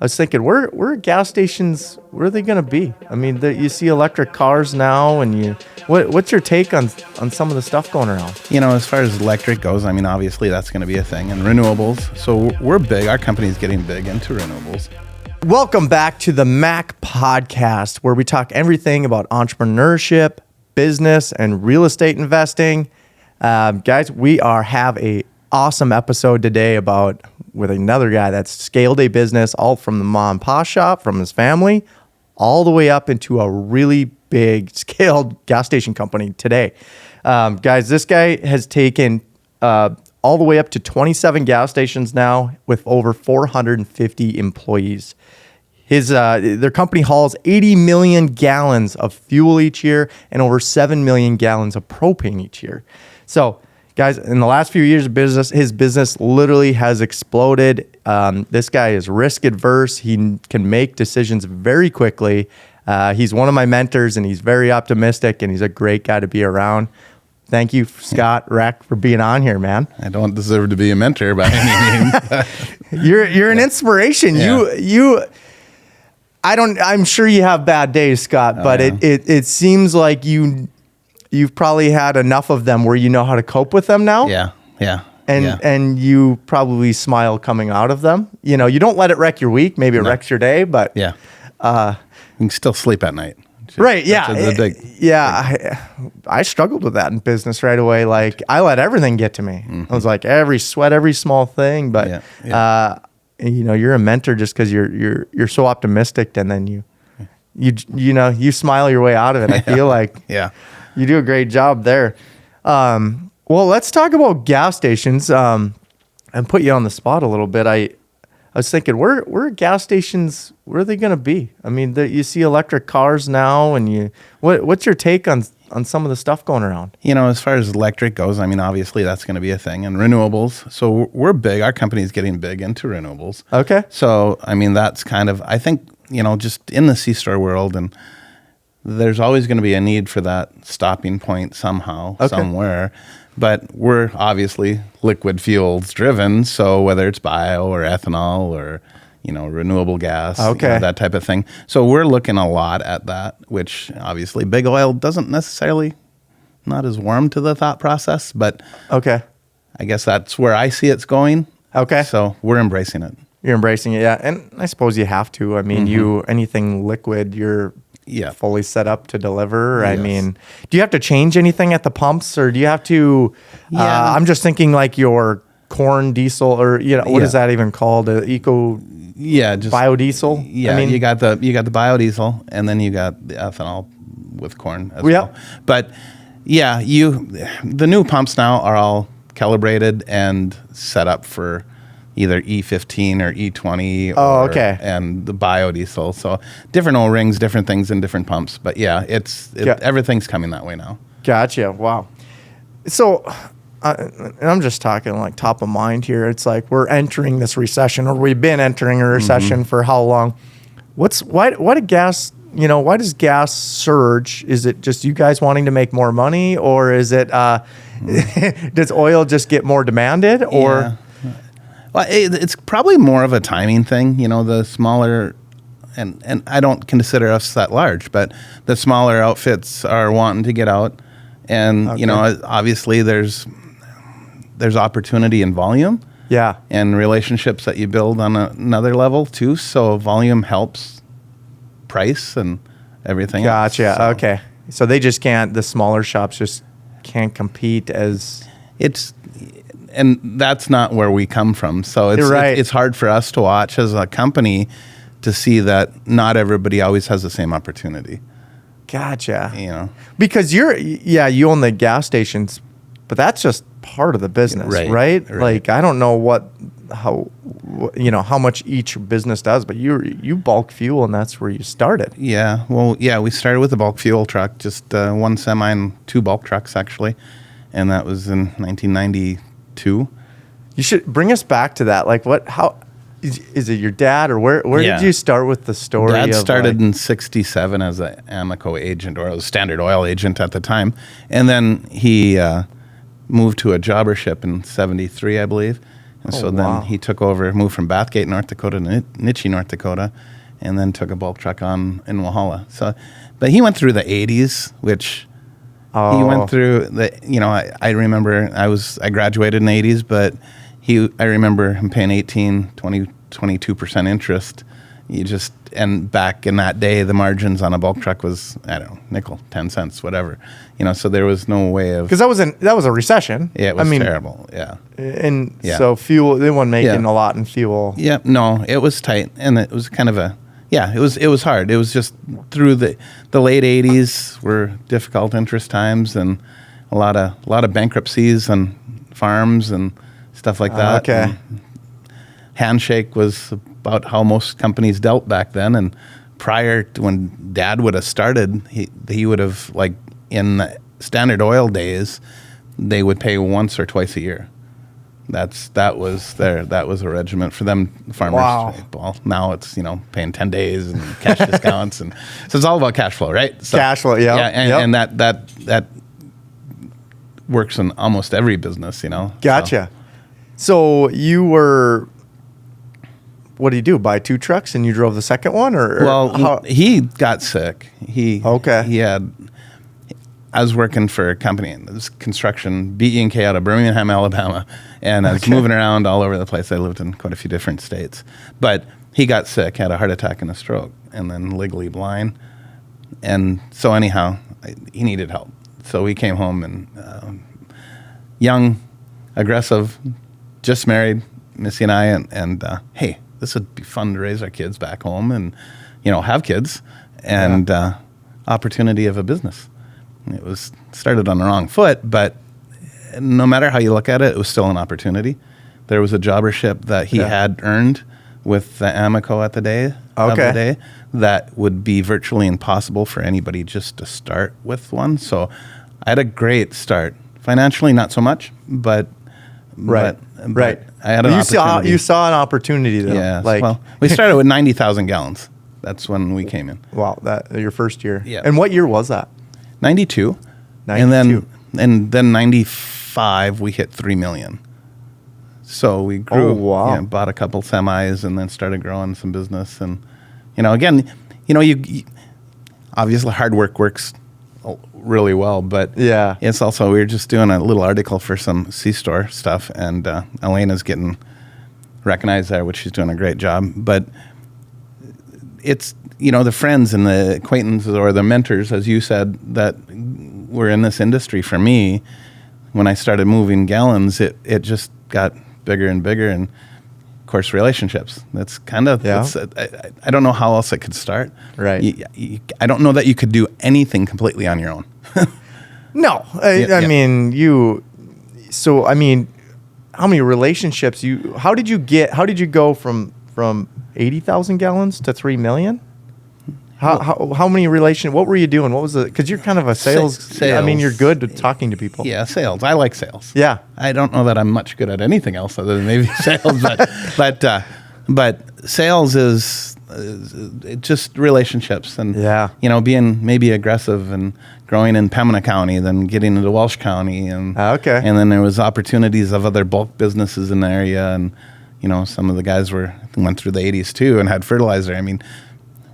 I was thinking, where are gas stations? Where are they going to be? I mean, you see electric cars now, and what's your take on some of the stuff going around? As far as electric goes, I mean, obviously that's going to be a thing, and renewables. So we're big. Our company's getting big into renewables. Welcome back to the Mac Podcast, where we talk everything about entrepreneurship, business, and real estate investing. Guys, we have a awesome episode today with another guy that's scaled a business all from the mom and pop shop, from his family, all the way up into a really big scaled gas station company today. Guys, this guy has taken all the way up to 27 gas stations now with over 450 employees. Their company hauls 80 million gallons of fuel each year and over 7 million gallons of propane each year. So, guys, in the last few years of business, his business literally has exploded. This guy is risk adverse. He can make decisions very quickly. He's one of my mentors, and he's very optimistic, and he's a great guy to be around. Thank you, Scott Reck, for being on here, man. I don't deserve to be a mentor by any means. You're an inspiration. Yeah. I'm sure you have bad days, Scott, but yeah. It seems like you've probably had enough of them where you know how to cope with them now. Yeah. And you probably smile coming out of them. You don't let it wreck your week. Maybe it wrecks your day, but yeah. You can still sleep at night. Right. Yeah. I struggled with that in business right away. Like, I let everything get to me. Mm-hmm. I was like, every small thing, but you're a mentor just because you're so optimistic, and then you smile your way out of it. I feel like you do a great job there. Well, let's talk about gas stations and put you on the spot a little bit. I was thinking, where are gas stations? Where are they going to be? I mean, you see electric cars now, and what's your take on some of the stuff going around? As far as electric goes, I mean, obviously that's going to be a thing, and renewables. So we're big. Our company's getting big into renewables. Okay. So, I mean, that's kind of, I think, just in the C-store world, and there's always going to be a need for that stopping point somehow, somewhere. But we're obviously liquid fuels driven. So whether it's bio or ethanol or, renewable gas, that type of thing. So we're looking a lot at that, which obviously big oil doesn't necessarily, not as warm to the thought process, but I guess that's where I see it's going. Okay. So we're embracing it. You're embracing it, yeah. And I suppose you have to. I mean, anything liquid, you're fully set up to deliver. Yes. I mean, do you have to change anything at the pumps, or do you have to? I'm just thinking like your corn diesel, or what is that even called? Eco. Yeah, just biodiesel. Yeah, I mean, you got the biodiesel, and then you got the ethanol with corn as well. But the new pumps now are all calibrated and set up for either E15 or E20 and the biodiesel. So different O-rings, different things in different pumps. But everything's coming that way now. Gotcha. Wow. So and I'm just talking like top of mind here. It's like we're entering this recession, or we've been entering a recession for how long? Why does gas surge? Is it just you guys wanting to make more money, or is it does oil just get more demanded, or? Yeah. Well, it's probably more of a timing thing, the smaller, and I don't consider us that large, but the smaller outfits are wanting to get out, and obviously there's opportunity in volume, and relationships that you build on another level too. So volume helps price and everything. Gotcha. else. So. Okay, so they just can't. The smaller shops just can't compete as it's. And that's not where we come from. So it's hard for us to watch as a company to see that not everybody always has the same opportunity. Gotcha. Because you own the gas stations, but that's just part of the business, right? Like, I don't know how much each business does, but you bulk fuel, and that's where you started. Yeah. Well, we started with a bulk fuel truck, just one semi and 2 bulk trucks actually. And that was in 1992. You should bring us back to that. Like, how is it your dad, or where did you start with the story? Dad started in 67 as an Amoco agent, or a Standard Oil agent at the time. And then he moved to a jobbership in 73, I believe. And so then he took over, moved from Bathgate, North Dakota to Nitchie, North Dakota, and then took a bulk truck on in Walhalla. So, but he went through the 80s, which he went through I remember I graduated in the 80s, but I remember him paying 22% interest. And back in that day, the margins on a bulk truck was, I don't know, nickel, 10 cents, whatever. So there was no way of... Because that was a recession. Yeah, it was terrible, yeah. And so fuel, they weren't making a lot in fuel. Yeah, no, it was tight. And it was kind of it was hard. It was just through the late 80s were difficult interest times and a lot of bankruptcies on farms and stuff like that. Okay. And handshake was about how most companies dealt back then. And prior to when Dad would have started, he would have, like in the Standard Oil days, they would pay once or twice a year. That was a regiment for them farmers. Wow. Well, now it's paying 10 days and cash discounts, and so it's all about cash flow, right? So, cash flow, yeah. And that works in almost every business, Gotcha. So you were. What did you do? Buy 2 trucks and you drove the second one, or he got sick. He had. I was working for a company, it was construction, BE&K out of Birmingham, Alabama, and I was moving around all over the place. I lived in quite a few different states. But he got sick, had a heart attack and a stroke, and then legally blind. And so anyhow, he needed help. So we came home and young, aggressive, just married, Missy and I, and hey, this would be fun to raise our kids back home and, have kids and opportunity of a business. It was started on the wrong foot, but no matter how you look at it, it was still an opportunity. There was a jobbership that he had earned with the Amoco of the day that would be virtually impossible for anybody just to start with one. So I had a great start. Financially, not so much, but I had an opportunity. You saw an opportunity, though. Yeah. We started with 90,000 gallons. That's when we came in. Wow, your first year. Yeah. And what year was that? 92. And then 95 we hit 3 million. So we grew. Oh, wow. Bought a couple semis and then started growing some business. And again, you obviously hard work works really well, but it's also, we were just doing a little article for some C-store stuff, and Elena's getting recognized there, which she's doing a great job. But it's the friends and the acquaintances or the mentors, as you said, that were in this industry. For me, when I started moving gallons, it just got bigger and bigger, and of course relationships. That's kind of I don't know how else it could start. Right. I don't know that you could do anything completely on your own. No, I mean you. So I mean, how many relationships How did you go from 80,000 gallons to 3 million? How many what were you doing? What was the, because you're kind of a sales. I mean, you're good at talking to people. Yeah, sales. I like sales. Yeah. I don't know that I'm much good at anything else other than maybe sales, but sales is just relationships and, being maybe aggressive and growing in Pembina County, then getting into Walsh County. And and then there was opportunities of other bulk businesses in the area. And, some of the guys went through the 80s too and had fertilizer. I mean,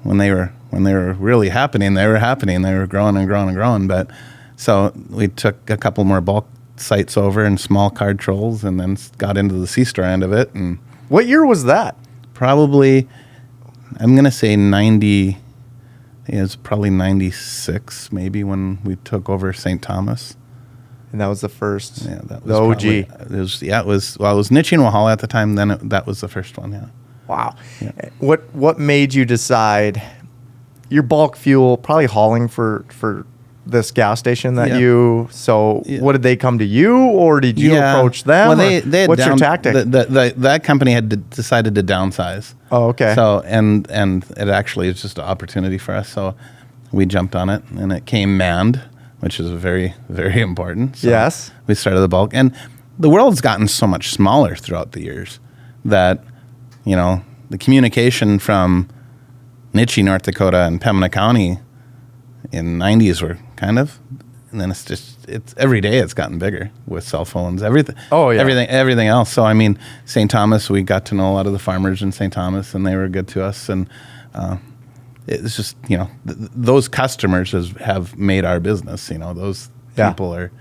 when they were really happening, they were happening. They were growing and growing and growing. But so we took a couple more bulk sites over and small card trolls, and then got into the C-store end of it. And what year was that? Probably, I'm going to say 90. It was probably 96, maybe, when we took over St. Thomas. And that was the first. Yeah, that was the OG. It was Nitchie and Walhalla at the time. Then that was the first one. Yeah. Wow. Yeah. What made you decide your bulk fuel, probably hauling for this gas station that what did they come to you, or did you approach them? Well, what's your tactic? That company had decided to downsize. Oh, okay. So and it actually is just an opportunity for us. So we jumped on it, and it came manned, which is very, very important. So yes. We started the bulk, and the world's gotten so much smaller throughout the years that, the communication from Nitchie, North Dakota, and Pembina County in the 90s were kind of, and then it's every day it's gotten bigger with cell phones, everything. Oh, yeah. Everything else. So I mean, St. Thomas, we got to know a lot of the farmers in St. Thomas, and they were good to us. And it's just those customers have made our business. Those people are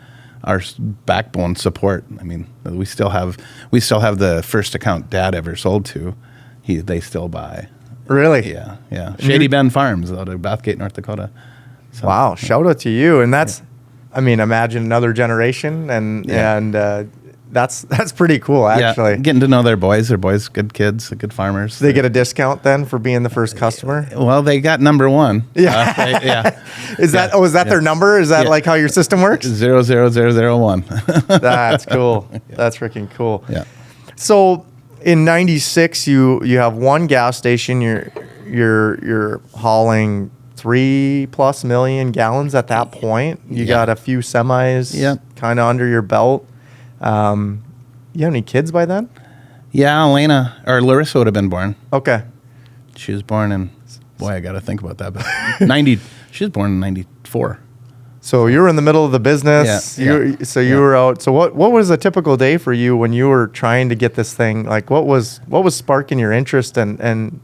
our backbone support. I mean, we still have the first account Dad ever sold to. They still buy. Really? Yeah. Shady Bend Farms out of Bathgate, North Dakota. So, wow, shout out to you. And that's, I mean, imagine another generation, and that's pretty cool, actually. Yeah, getting to know their boys. Their boys, good kids, good farmers. They get a discount then for being the first customer? Well, they got number one. Yeah. Is that their number? Is that like how your system works? 00001. That's cool. That's freaking cool. Yeah. So in '96, you have one gas station. You're hauling 3+ million gallons at that point. You got a few semis kind of under your belt. You have any kids by then? Yeah, Larissa would have been born. Okay. She was born in, boy, I got to think about that. But she was born in 94. So you were in the middle of the business. You were out. So what was a typical day for you when you were trying to get this thing? Like what was sparking your interest, and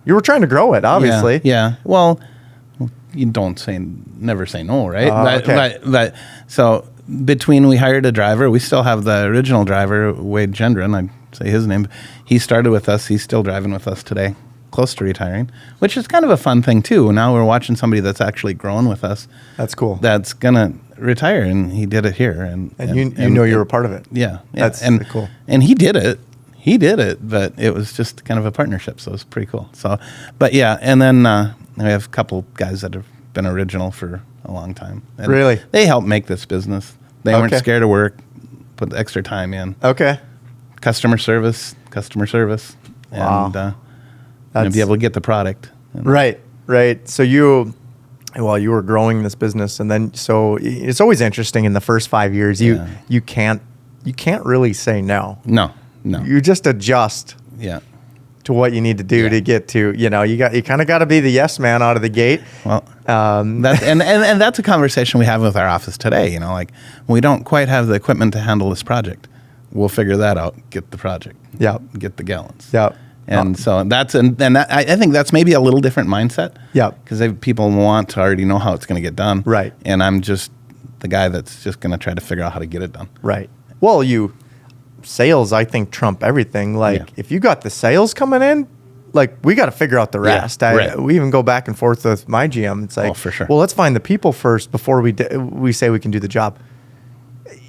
you were trying to grow it, obviously. Yeah. Well, you never say no, right? Okay. So between we hired a driver, we still have the original driver, Wade Gendron, I'd say his name. He started with us. He's still driving with us today, close to retiring, which is kind of a fun thing too. Now we're watching somebody that's actually grown with us. That's cool. That's gonna retire, and he did it here. And you were part of it. Yeah. That's cool. And he did it, but it was just kind of a partnership, so it was pretty cool. So, but yeah, and then we have a couple guys that have been original for a long time. And really? They helped make this business. They weren't scared of work, put the extra time in. Okay. Customer service, wow. And be able to get the product. Right. So you were growing this business, and then so it's always interesting in the first 5 years. You can't really say no. No. You just adjust. Yeah. To what you need to do to get to, you kind of got to be the yes man out of the gate. Well, that's a conversation we have with our office today. Like we don't quite have the equipment to handle this project. We'll figure that out. Get the project. Yeah. Get the gallons. Yeah. And so I think that's maybe a little different mindset. Yeah. Because people want to already know how it's going to get done. Right. And I'm just the guy that's just going to try to figure out how to get it done. Right. Well, sales, I think, trump everything. Like if you got the sales coming in, like we got to figure out the rest. We even go back and forth with my GM. It's like, for sure. Well, let's find the people first before we say we can do the job.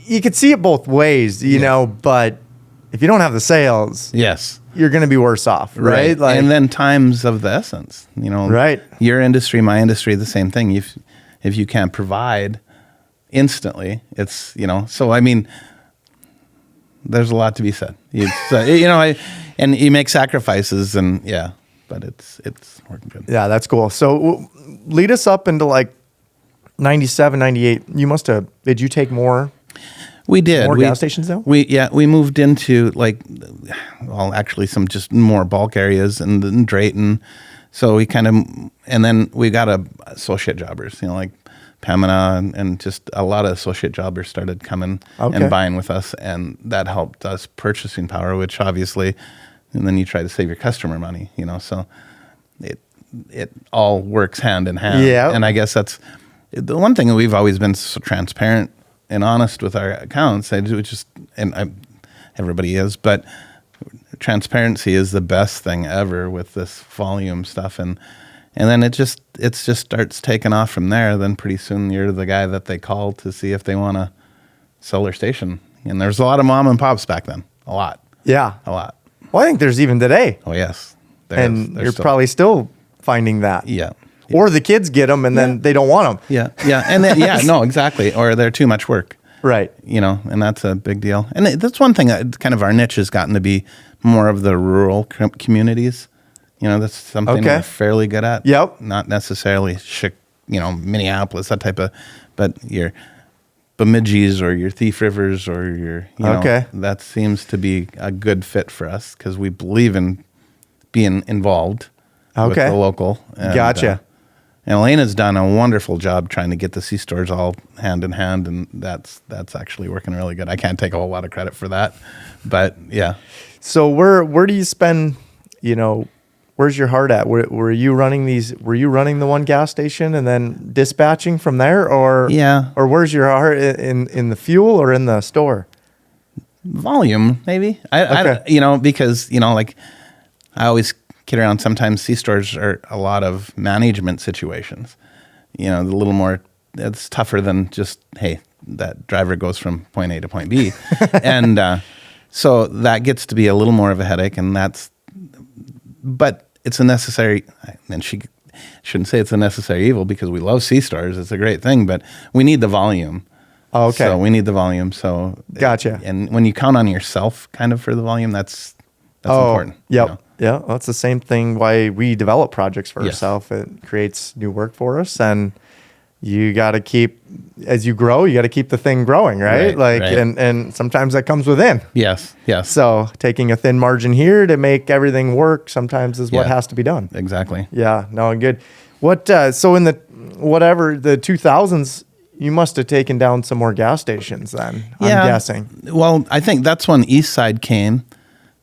You could see it both ways, but if you don't have the sales, yes, you're going to be worse off, right? Like, and then time's of the essence, Right. Your industry, my industry, the same thing. If you can't provide instantly, it's So I mean, there's a lot to be said. And you make sacrifices, and but it's working good. Yeah, that's cool. So lead us up into like 97, 98. You must have. Did you take more? We did. More gas stations though? We moved into actually some just more bulk areas in Drayton. So we and then we got associate jobbers, like Pamela and just a lot of associate jobbers started coming and buying with us, and that helped us purchasing power, which obviously, and then you try to save your customer money, so it all works hand in hand. Yeah. And I guess that's the one thing that we've always been so transparent and honest with our accounts. Everybody is, but transparency is the best thing ever with this volume stuff, and then it just starts taking off from there. Then pretty soon you're the guy that they call to see if they want to sell their station. And there's a lot of mom and pops back then, a lot. Yeah, a lot. Well, I think there's even today. Oh yes, you're probably still finding that. Yeah. Or the kids get them and then they don't want them. Yeah, and then, no, exactly. Or they're too much work. Right. And that's a big deal. And that's one thing that kind of our niche has gotten to be more of the rural communities. That's something we're fairly good at. Yep. Not necessarily, Minneapolis, that type of, but your Bemidji's or your Thief Rivers or your, that seems to be a good fit for us because we believe in being involved with the local. And, gotcha. And Elena's done a wonderful job trying to get the C-stores all hand in hand, and that's actually working really good. I can't take a whole lot of credit for that, but yeah. So where do you spend, where's your heart at? Were you running the one gas station and then dispatching from there, or Yeah. or where's your heart in the fuel or in the store? Volume, maybe. I because, like I always kid around, sometimes C-stores are a lot of management situations. A little more, it's tougher than just, hey, that driver goes from point A to point B. And so that gets to be a little more of a headache, but it's a necessary, and she shouldn't say it's a necessary evil because we love C-stores. It's a great thing, but we need the volume. Oh, okay. So we need the volume. So gotcha. And when you count on yourself kind of for the volume, that's important. Yep. Yeah. Well, that's the same thing why we develop projects for Yes. ourselves. It creates new work for us, and you got to keep, as you grow, you got to keep the thing growing, right? Right. And sometimes that comes within. Yes. So taking a thin margin here to make everything work sometimes is what Yeah. has to be done. Exactly. Yeah. No, good. What, so in the 2000s, you must have taken down some more gas stations then, Yeah. I'm guessing. Well, I think that's when Eastside came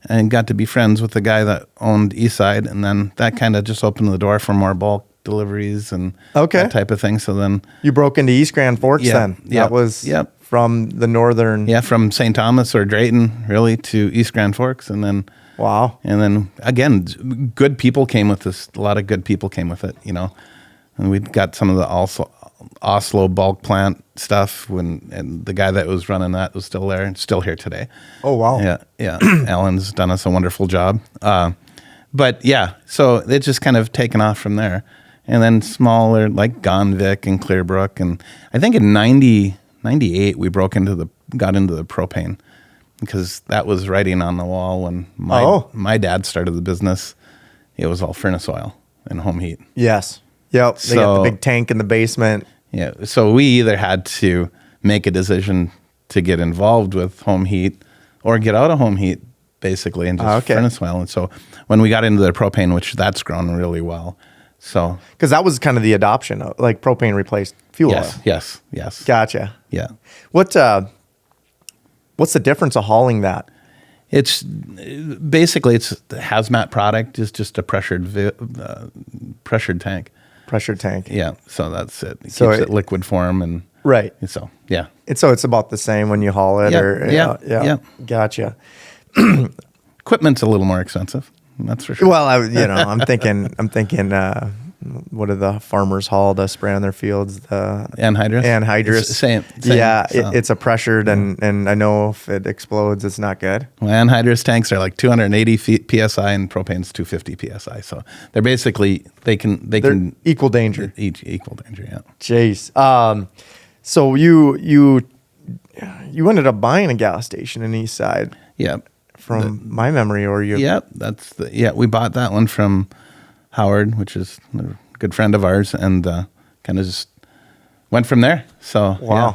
and got to be friends with the guy that owned Eastside. And then that kind of just opened the door for more bulk deliveries and that type of thing. So then You broke into East Grand Forks then. Yeah. That was from the northern. Yeah, from St. Thomas or Drayton really to East Grand Forks. And then, Wow. and then again, good people came with this. A lot of good people came with it, and we got some of the Oslo bulk plant stuff and the guy that was running that was still there and still here today. Oh, wow. Yeah. Alan's done us a wonderful job. But yeah, so it's just kind of taken off from there. And then smaller like Gonvik and Clearbrook. And I think in 98, we got into the propane because that was writing on the wall when my dad started the business. It was all furnace oil and home heat. Yes. Yep. They got the big tank in the basement. Yeah. So we either had to make a decision to get involved with home heat or get out of home heat, basically, and just furnace oil. And so when we got into the propane, which that's grown really well. So because that was kind of the adoption of like propane replaced fuel oil. Yes. Gotcha. Yeah. What's the difference of hauling that? It's basically the hazmat product is just a pressured tank. Pressured tank. Yeah, so that's it. It So keeps it liquid form and right. So yeah. And so it's about the same when you haul it. Yeah. Gotcha. Equipment's a little more expensive. That's for sure. Well, I'm thinking. What do the farmers haul to spray on their fields? The anhydrous. Anhydrous. Same. Yeah, so. it's a pressured, and I know if it explodes, it's not good. Well, anhydrous tanks are like 280 psi, and propane's 250 psi. So they're basically they're equal danger. Equal danger. Yeah. Jeez. So you ended up buying a gas station in Eastside. Yeah. From my memory, or you? Yep. We bought that one from Howard, which is a good friend of ours, and kind of just went from there. So wow. Yeah.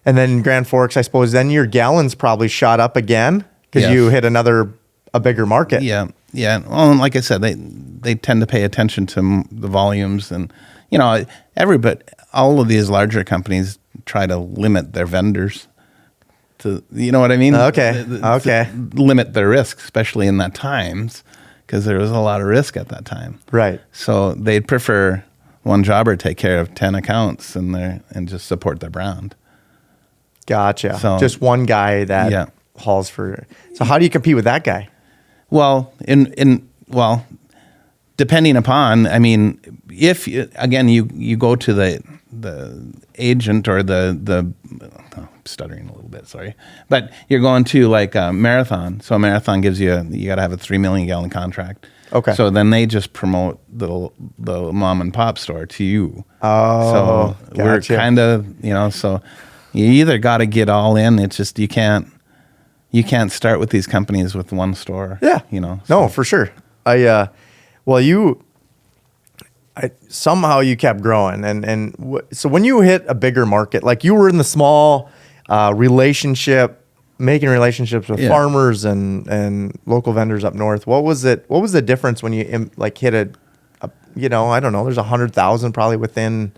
And then Grand Forks, I suppose. Then your gallons probably shot up again because you hit a bigger market. Yeah. Well, and like I said, they tend to pay attention to the volumes, and all of these larger companies try to limit their vendors. You know what I mean? Okay. To limit their risk, especially in that times, because there was a lot of risk at that time. Right. So they'd prefer one jobber take care of 10 accounts and just support their brand. Gotcha. So, just one guy that hauls for. So how do you compete with that guy? Well, depending upon, I mean, if you go to the agent or the stuttering a little bit, sorry, but you're going to like a Marathon. So a Marathon gives you got to have a 3 million gallon contract. Okay. So then they just promote the mom and pop store to you. Oh, so we're kind of, so you either got to get all in. It's just you can't start with these companies with one store. Yeah. So. No, for sure. Somehow you kept growing, so when you hit a bigger market, like you were in the small making relationships with farmers and local vendors up north. What was the difference when you hit I don't know, there's 100,000 probably within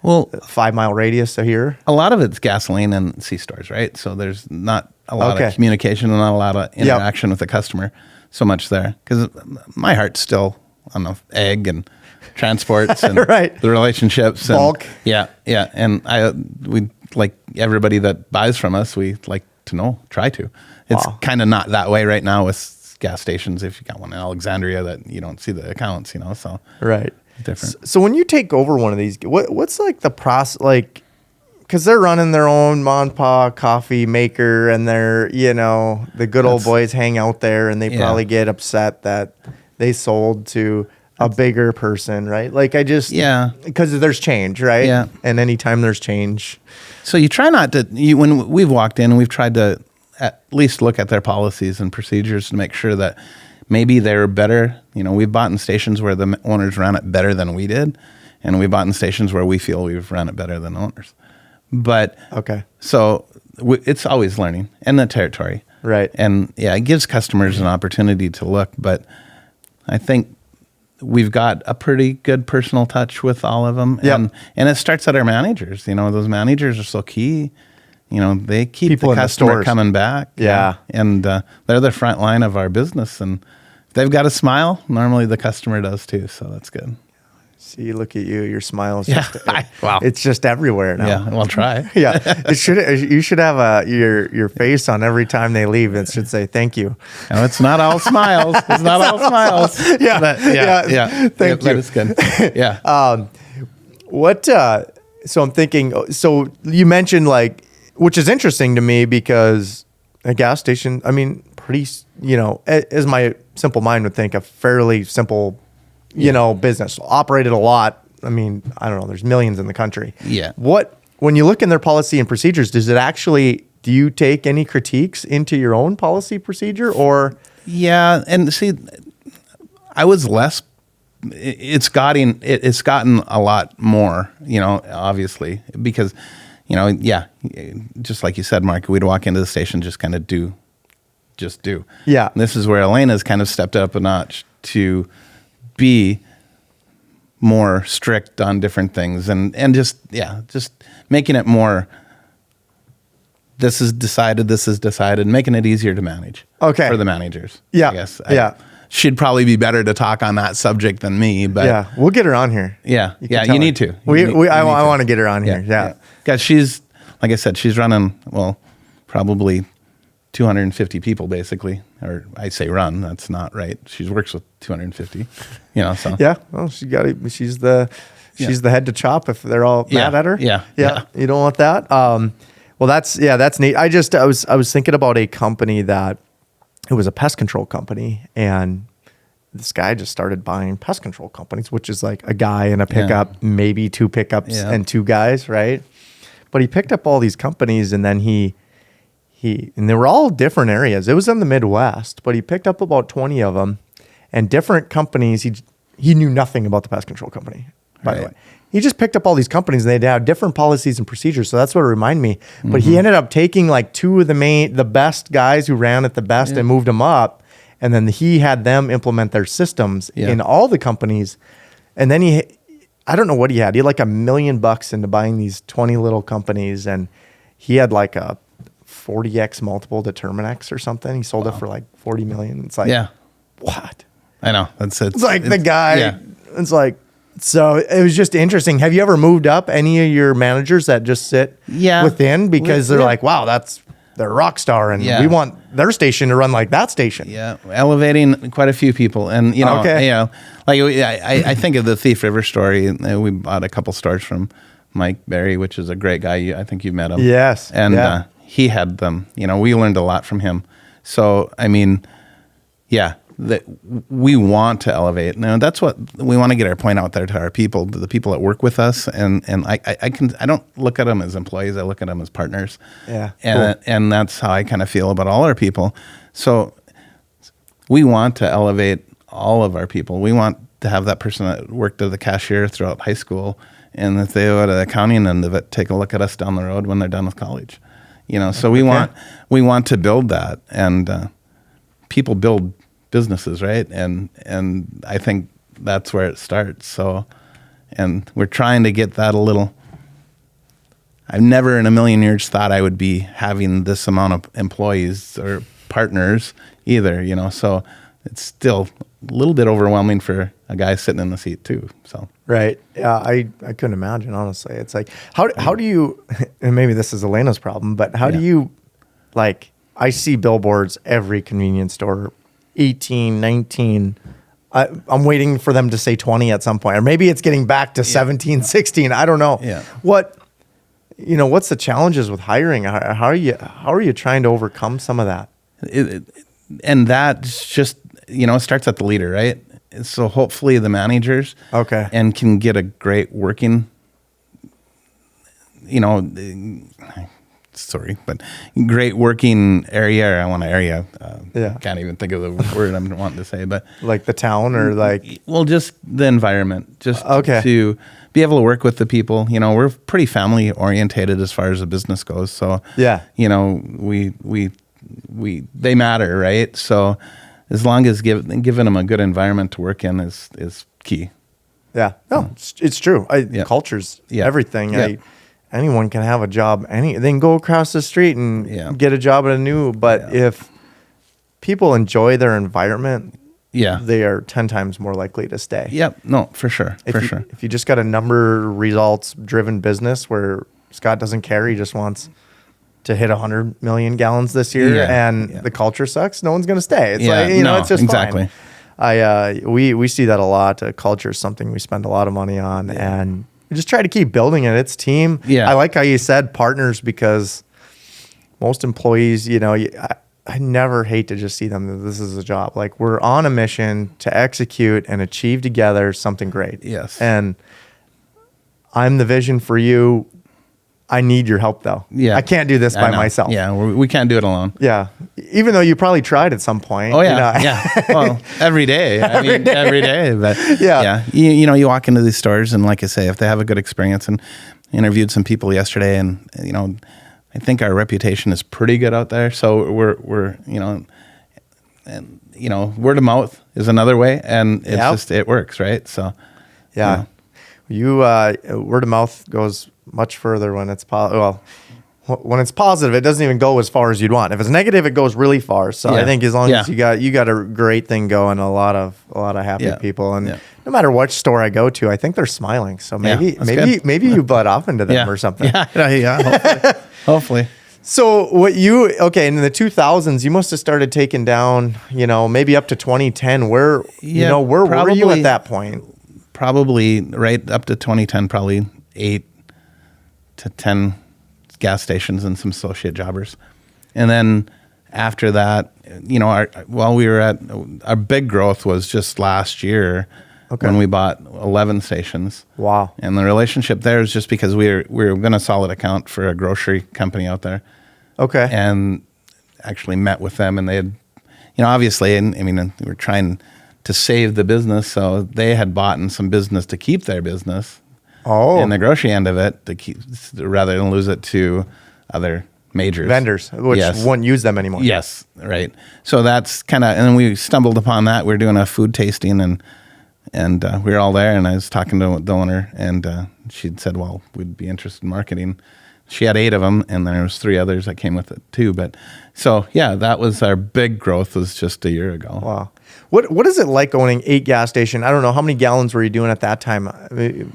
Well, a 5-mile radius of here. a lot of it's gasoline and C-stores, right? So there's not a lot of communication and not a lot of interaction with the customer so much there. Because my heart's still on the egg and transports and right. the relationships. Bulk. And, yeah. And we like everybody that buys from us, we like to try to. It's kind of not that way right now with gas stations. If you got one in Alexandria that you don't see the accounts, so. Right. Different. So when you take over one of these, what's like the process, like, because they're running their own mom and pop coffee maker and they're, the good old boys hang out there and they probably get upset that they sold to a bigger person, right? Like because there's change, right? Yeah. And anytime there's change. So you try not to, when we've walked in and we've tried to at least look at their policies and procedures to make sure that maybe they're better. We've bought in stations where the owners ran it better than we did, and we've bought in stations where we feel we've run it better than the owners. But so it's always learning in the territory, right? And it gives customers an opportunity to look. But I think we've got a pretty good personal touch with all of them, and it starts at our managers. Those managers are so key. They keep people the customer coming back. Yeah. And they're the front line of our business. And if they've got a smile, normally the customer does too. So that's good. See, look at you. Your smile is wow. It's just everywhere now. Yeah, we'll try. You should have your face on every time they leave. It should say thank you. No, it's not all smiles. It's not all smiles. Yeah. But thank you. That is good. Yeah. So I'm thinking, so you mentioned which is interesting to me because a gas station, pretty, as my simple mind would think, a fairly simple, business. Operated a lot. I don't know, there's millions in the country. Yeah. When you look in their policy and procedures, do you take any critiques into your own policy procedure or? Yeah. And see, I was less, it's gotten a lot more, obviously, because just like you said, Mark, we'd walk into the station, just kind of do. Yeah. And this is where Elena's kind of stepped up a notch to be more strict on different things and just making it more, this is decided, making it easier to manage. Okay. For the managers. Yeah. I guess. Yeah. She'd probably be better to talk on that subject than me, but we'll get her on here. Yeah. You need to. I want to get her on here. Yeah. Because she's, like I said, she's running, probably 250 people basically, or I say run, that's not right. She works with 250, so. Yeah. Well, she's the head to chop if they're all mad at her. Yeah. You don't want that. Well, that's neat. I was thinking about a company that it was a pest control company, and this guy just started buying pest control companies, which is like a guy in a pickup, maybe 2 pickups and 2 guys, right? But he picked up all these companies, and then and they were all different areas. It was in the Midwest, but he picked up about 20 of them, and different companies. He knew nothing about the pest control company, by the way. He just picked up all these companies, and they'd have different policies and procedures. So that's what it reminded me. Mm-hmm. But he ended up taking 2 of the best guys who ran it the best and moved them up. And then he had them implement their systems in all the companies. And then I don't know what he had. He had $1 million into buying these 20 little companies. And he had a 40x multiple to Terminex or something. He sold it for $40 million. It's what? I know. It's the guy. It's so it was just interesting. Have you ever moved up any of your managers that just sit within because they're wow, they're a rock star and we want their station to run like that station? Yeah, elevating quite a few people, and I think of the Thief River story. We bought a couple stores from Mike Berry, which is a great guy. I think you've met him. Yes, and he had them. We learned a lot from him. So that we want to elevate. Now that's what we want to get our point out there to our people, to the people that work with us. And I don't look at them as employees. I look at them as partners. Yeah. And that's how I kind of feel about all our people. So we want to elevate all of our people. We want to have that person that worked as the cashier throughout high school, and if they go to the accounting end of it, take a look at us down the road when they're done with college. So we want to build that, and people build businesses, right? And I think that's where it starts. So, and we're trying to get that a little. I've never in a million years thought I would be having this amount of employees or partners either, you know. So it's still a little bit overwhelming for a guy sitting in the seat too. So right, yeah, I couldn't imagine, honestly. It's like how do you, and maybe this is Elena's problem, but how do you, like, I see billboards every convenience store, 18, 19. I'm waiting for them to say 20 at some point, or maybe it's getting back to 17, 16. I don't know. Yeah. What's the challenges with hiring? How are you trying to overcome some of that? And that's just, it starts at the leader, right? So hopefully the managers and can get a great working, but great working area. I want an area. Can't even think of the word I'm wanting to say, but like the town or like, well, just the environment, just to be able to work with the people. We're pretty family orientated as far as the business goes. So they matter, right? So as long as giving them a good environment to work in is key. Yeah, no, it's true. Culture's everything. Yeah. Anyone can have a job. They can go across the street and get a job at a new. But if people enjoy their environment, they are 10 times more likely to stay. Yep. No, for sure. If you just got a number results driven business where Scott doesn't care, he just wants to hit 100 million gallons this year, and the culture sucks, no one's going to stay. It's it's just exactly. Fine. We see that a lot. Culture is something we spend a lot of money on, and we just try to keep building it. It's team. Yeah. I like how you said partners, because most employees, I never hate to just see them that this is a job. Like, we're on a mission to execute and achieve together something great. Yes. And I'm the vision for you. I need your help, though. Yeah. I can't do this by myself. Yeah, we can't do it alone. Yeah. Even though you probably tried at some point. Oh, yeah. Yeah. Well, every day. Every day. But yeah. You walk into these stores, and like I say, if they have a good experience, and interviewed some people yesterday, and, I think our reputation is pretty good out there. So we're word of mouth is another way, and it's just, it works, right? So, yeah. Word of mouth goes much further when it's when it's positive. It doesn't even go as far as you'd want. If it's negative, it goes really far. So I think as long as you got a great thing going, a lot of happy people, and no matter what store I go to, I think they're smiling. So maybe you butt off into them or something. Yeah. Hopefully. So in the 2000s, you must have started taking down, maybe up to 2010. Where were you at that point? Probably right up to 2010, probably 8 to 10 gas stations and some associate jobbers. And then after that, our big growth was just last year when we bought 11 stations. Wow. And the relationship there is just because we were going to solid account for a grocery company out there. Okay. And actually met with them, and they had, obviously, and we were trying to save the business, so they had bought in some business to keep their business. Oh. In the grocery end of it, to keep, rather than lose it to other majors. Vendors, which wouldn't use them anymore. Yes, right. So that's kind of, and then we stumbled upon that. We were doing a food tasting, and we were all there, and I was talking to the owner, and she'd said, well, we'd be interested in marketing. She had 8 of them, and then there was 3 others that came with it too. But so, that was our big growth, was just a year ago. Wow. What is it like owning 8 gas stations? I don't know, how many gallons were you doing at that time? I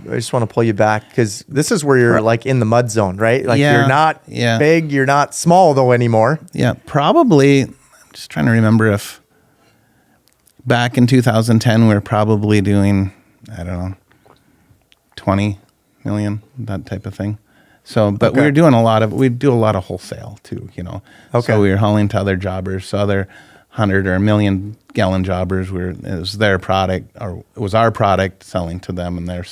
just want to pull you back, because this is where you're like in the mud zone, right? Like you're not big, you're not small though anymore. Yeah, probably. I'm just trying to remember if back in 2010 we were probably doing, I don't know, 20 million, that type of thing. So, but we were doing we do a lot of wholesale too, Okay. So we were hauling to other jobbers, so other 100 or 1 million gallon jobbers. It was their product, or it was our product, selling to them, and they're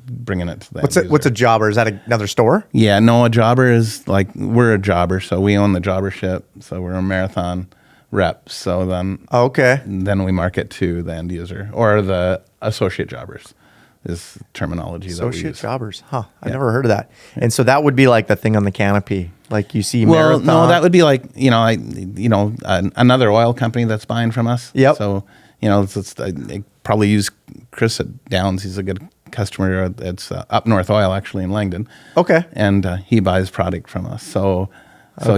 bringing it to them. What's a jobber? Is that another store? Yeah, no, a jobber is like, we're a jobber, so we own the jobbership. So we're a marathon rep. So then we market to the end user, or the associate jobbers is terminology that we use. Associate jobbers, huh? I never heard of that. And so that would be like the thing on the canopy, like you see Marathon. Well, no, that would be like, another oil company that's buying from us. Yep. So, I probably use Chris at Downs. He's a good customer. It's up North Oil, actually, in Langdon. Okay. And he buys product from us. So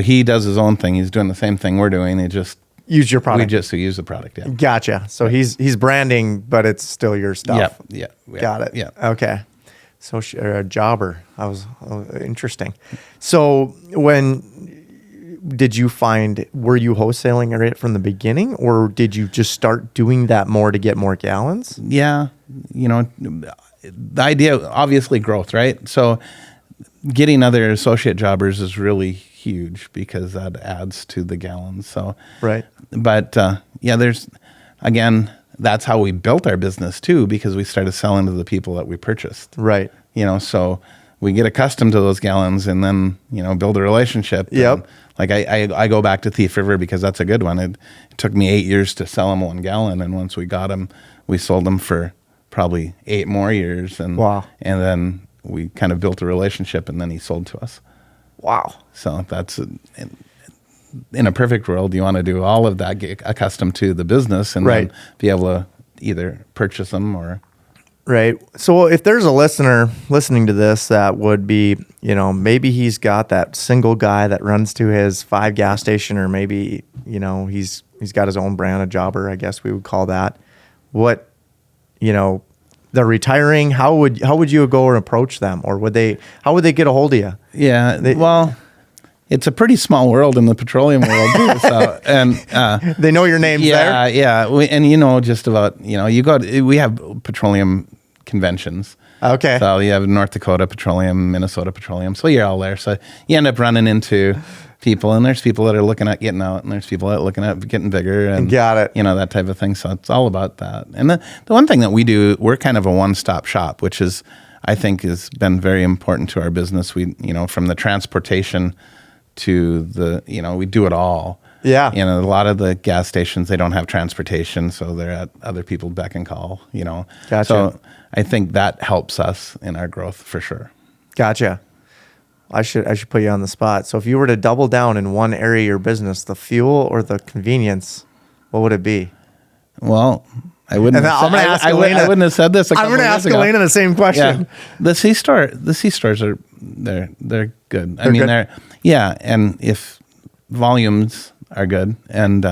he does his own thing. He's doing the same thing we're doing. He just use your product. We use the product. Yeah. Gotcha. So he's branding, but it's still your stuff. Yeah. Got it. Yeah. Okay. So a jobber. That was interesting. So were you wholesaling it from the beginning, or did you just start doing that more to get more gallons? Yeah. The idea, obviously, growth, right? So getting other associate jobbers is really huge because that adds to the gallons. So, right. But that's how we built our business too, because we started selling to the people that we purchased. Right. So we get accustomed to those gallons and then, build a relationship. Yep. And, I go back to Thief River because that's a good one. It took me 8 years to sell them 1 gallon. And once we got them, we sold them for probably 8 more years. And, wow. And then we kind of built a relationship and then he sold to us. Wow. So that's, in a perfect world, you want to do all of that, get accustomed to the business and right. then be able to either purchase them or. Right. So if there's a listener listening to this that would be, maybe he's got that single guy that runs to his 5 gas station, or maybe, he's got his own brand, a jobber, I guess we would call that. What, they're retiring. How would you go and approach them, or how would they get a hold of you? Yeah. It's a pretty small world in the petroleum world too. So, and they know your names there. Yeah. Just about, we have petroleum conventions. Okay. So you have North Dakota Petroleum, Minnesota Petroleum. So you're all there. So you end up running into people, and there's people that are looking at getting out, and there's people that are looking at getting bigger, and got it. That type of thing. So it's all about that. And the one thing that we do, we're kind of a one-stop shop, which is, I think, has been very important to our business. We, from the transportation to the, we do it all. Yeah. A lot of the gas stations, they don't have transportation, so they're at other people's beck and call, Gotcha. So I think that helps us in our growth for sure. Gotcha. I should put you on the spot. So if you were to double down in one area of your business, the fuel or the convenience, what would it be? Well, I wouldn't have said this. I'm going to ask Elena the same question. Yeah. The C-stores are they're good. I mean, good? and if volumes are good, and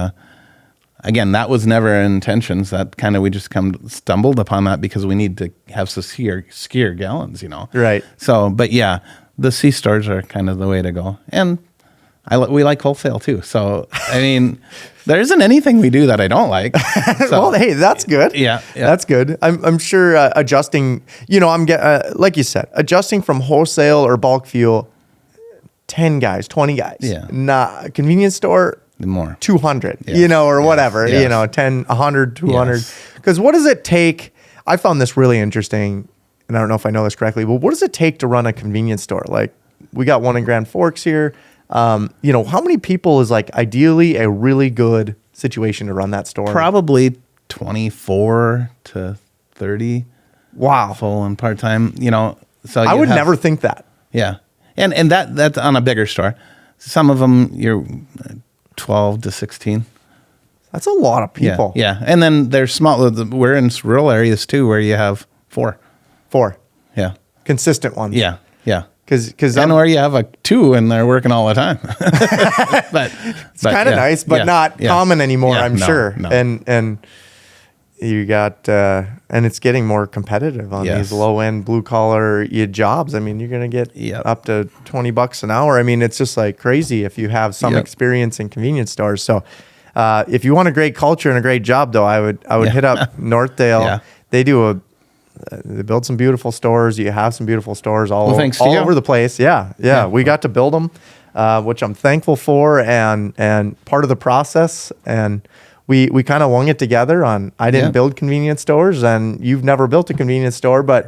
again, that was never our intentions. That kind of we just stumbled upon that because we need to have some skier gallons, Right. So, but yeah, the C-stores are kind of the way to go, and we like wholesale too. So, I mean, there isn't anything we do that I don't like. So, well, hey, that's good. Yeah. That's good. I'm sure adjusting, like you said, adjusting from wholesale or bulk fuel, 10 guys, 20 guys. Yeah. Not convenience store, more 200, yes. or whatever, yes. 10, 100, 200. Because what does it take? I found this really interesting, and I don't know if I know this correctly, but what does it take to run a convenience store? Like, we got one in Grand Forks here. How many people is ideally a really good situation to run that store? Probably 24 to 30. Wow. Full and part-time, so I would never think that. Yeah. And that's on a bigger store. Some of them you're 12 to 16. That's a lot of people. Yeah. And then there's small, we're in rural areas too where you have 4. Yeah. Consistent ones. Yeah. Because where you have 2 and they're working all the time. but it's kind of nice, but not common anymore, I'm sure. No. And you got, and it's getting more competitive on these low end blue collar jobs. I mean, you're going to get up to $20 an hour. I mean, it's just crazy if you have some experience in convenience stores. So, if you want a great culture and a great job, though, I would hit up Northdale. Yeah. They they build some beautiful stores. You have some beautiful stores all over the place. Yeah. We got to build them, which I'm thankful for, and part of the process. And we kind of wung it together on, I didn't build convenience stores, and you've never built a convenience store, but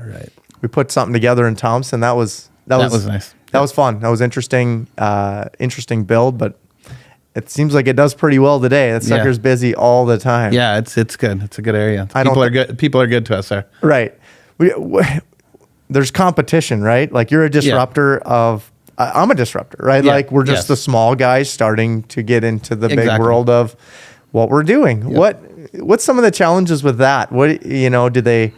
we put something together in Thompson. That was nice. That was fun. That was interesting build, but it seems like it does pretty well today. That sucker's busy all the time. Yeah, it's good. It's a good area. People are good to us there. Right. There's competition, right? Like, you're a disruptor of. I'm a disruptor, right? Yeah. Like, we're just the small guys starting to get into the big world of what we're doing. Yep. what's some of the challenges with that? What, do they,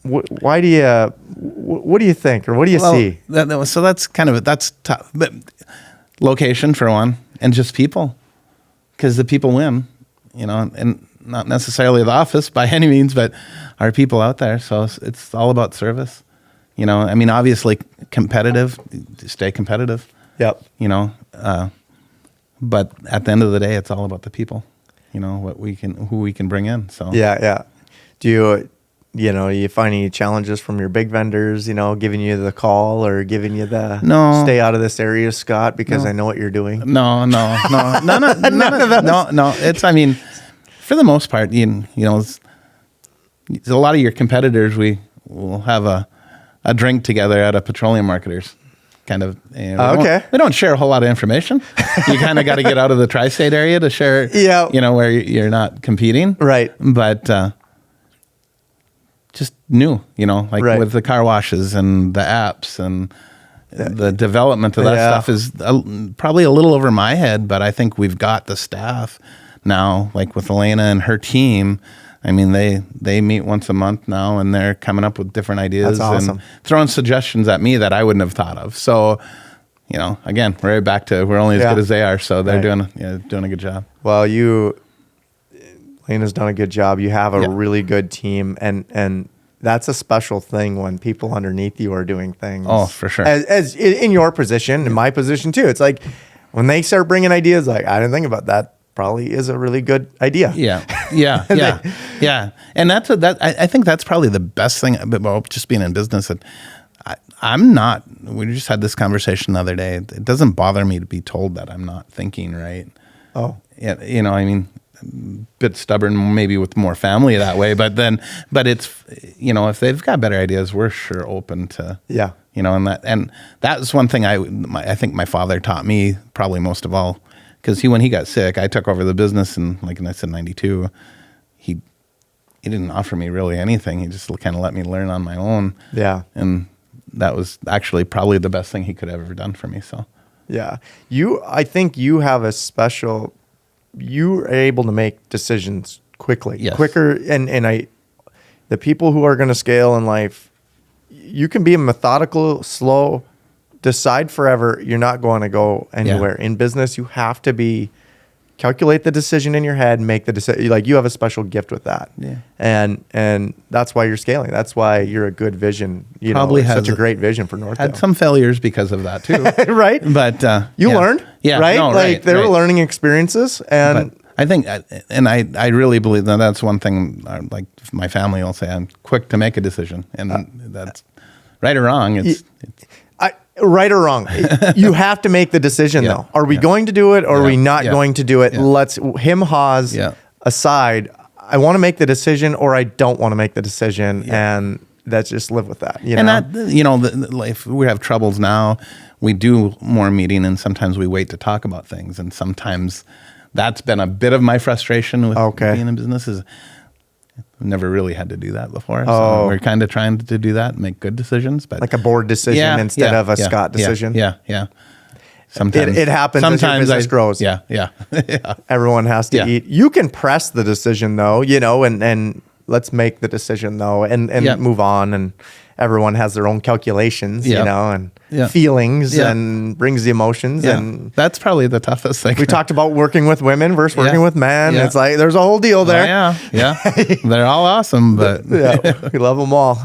why do you, what do you think, or what do you see? So that's tough. But location for one, and just people, because the people win, and not necessarily the office by any means, but our people out there. So it's all about service. Obviously competitive, stay competitive. Yep. But at the end of the day, it's all about the people, who we can bring in. So yeah. Do you find any challenges from your big vendors, giving you the call or giving you the stay out of this area, Scott, because I know what you're doing? No. None of those. No. It's, for the most part, it's a lot of your competitors, we will have a drink together at a petroleum marketers. Kind of, okay. We don't share a whole lot of information. You kind of got to get out of the tri-state area to share, where you're not competing. Right. But just new, with the car washes and the apps and the development of that stuff is probably a little over my head, but I think we've got the staff now, like with Elena and her team. They meet once a month now, and they're coming up with different ideas. That's awesome. And throwing suggestions at me that I wouldn't have thought of. So, again, we're right back to we're only as good as they are. So they're doing a good job. Well, Elena's done a good job. You have a really good team, and that's a special thing when people underneath you are doing things. Oh, for sure. As in your position, in my position too. It's like when they start bringing ideas, like I didn't think about that. Probably is a really good idea. Yeah. And I think that's probably the best thing about just being in business. That I'm not. We just had this conversation the other day. It doesn't bother me to be told that I'm not thinking right. Oh, yeah. A bit stubborn, maybe with more family that way. But it's if they've got better ideas, we're sure open to. Yeah. And that's one thing I think my father taught me probably most of all. Because when he got sick, I took over the business, and like I said, 92. He didn't offer me really anything. He just kind of let me learn on my own. Yeah, and that was actually probably the best thing he could have ever done for me. So, yeah, I think you have a special. You are able to make decisions quickly, quicker, and the people who are going to scale in life, you can be a methodical, slow. Decide forever. You're not going to go anywhere. In business, you have to calculate the decision in your head, make the decision. Like you have a special gift with that. Yeah. And that's why you're scaling. That's why you're a good vision. Probably has such a great vision for Northdale. Had some failures because of that too. Right. But you learned. Yeah. Right. No, like they were learning experiences. And but I think, and I really believe that's one thing, like my family will say, I'm quick to make a decision. And that's right or wrong. It's right or wrong, you have to make the decision though. Are we going to do it or are we not going to do it? Let's haws aside. I want to make the decision or I don't want to make the decision, and let's just live with that. And that, if we have troubles now, we do more meeting, and sometimes we wait to talk about things, and sometimes that's been a bit of my frustration with being in business. Is I've never really had to do that before. So we're kind of trying to do that, make good decisions. But like a board decision instead of a Scott decision. Yeah. Sometimes it happens as your business grows. Yeah. Everyone has to eat. You can press the decision though, and let's make the decision though, and move on. And everyone has their own calculations, and feelings and brings the emotions. And that's probably the toughest thing. We talked about working with women versus working with men. It's like, there's a whole deal there. They're all awesome, but we love them all.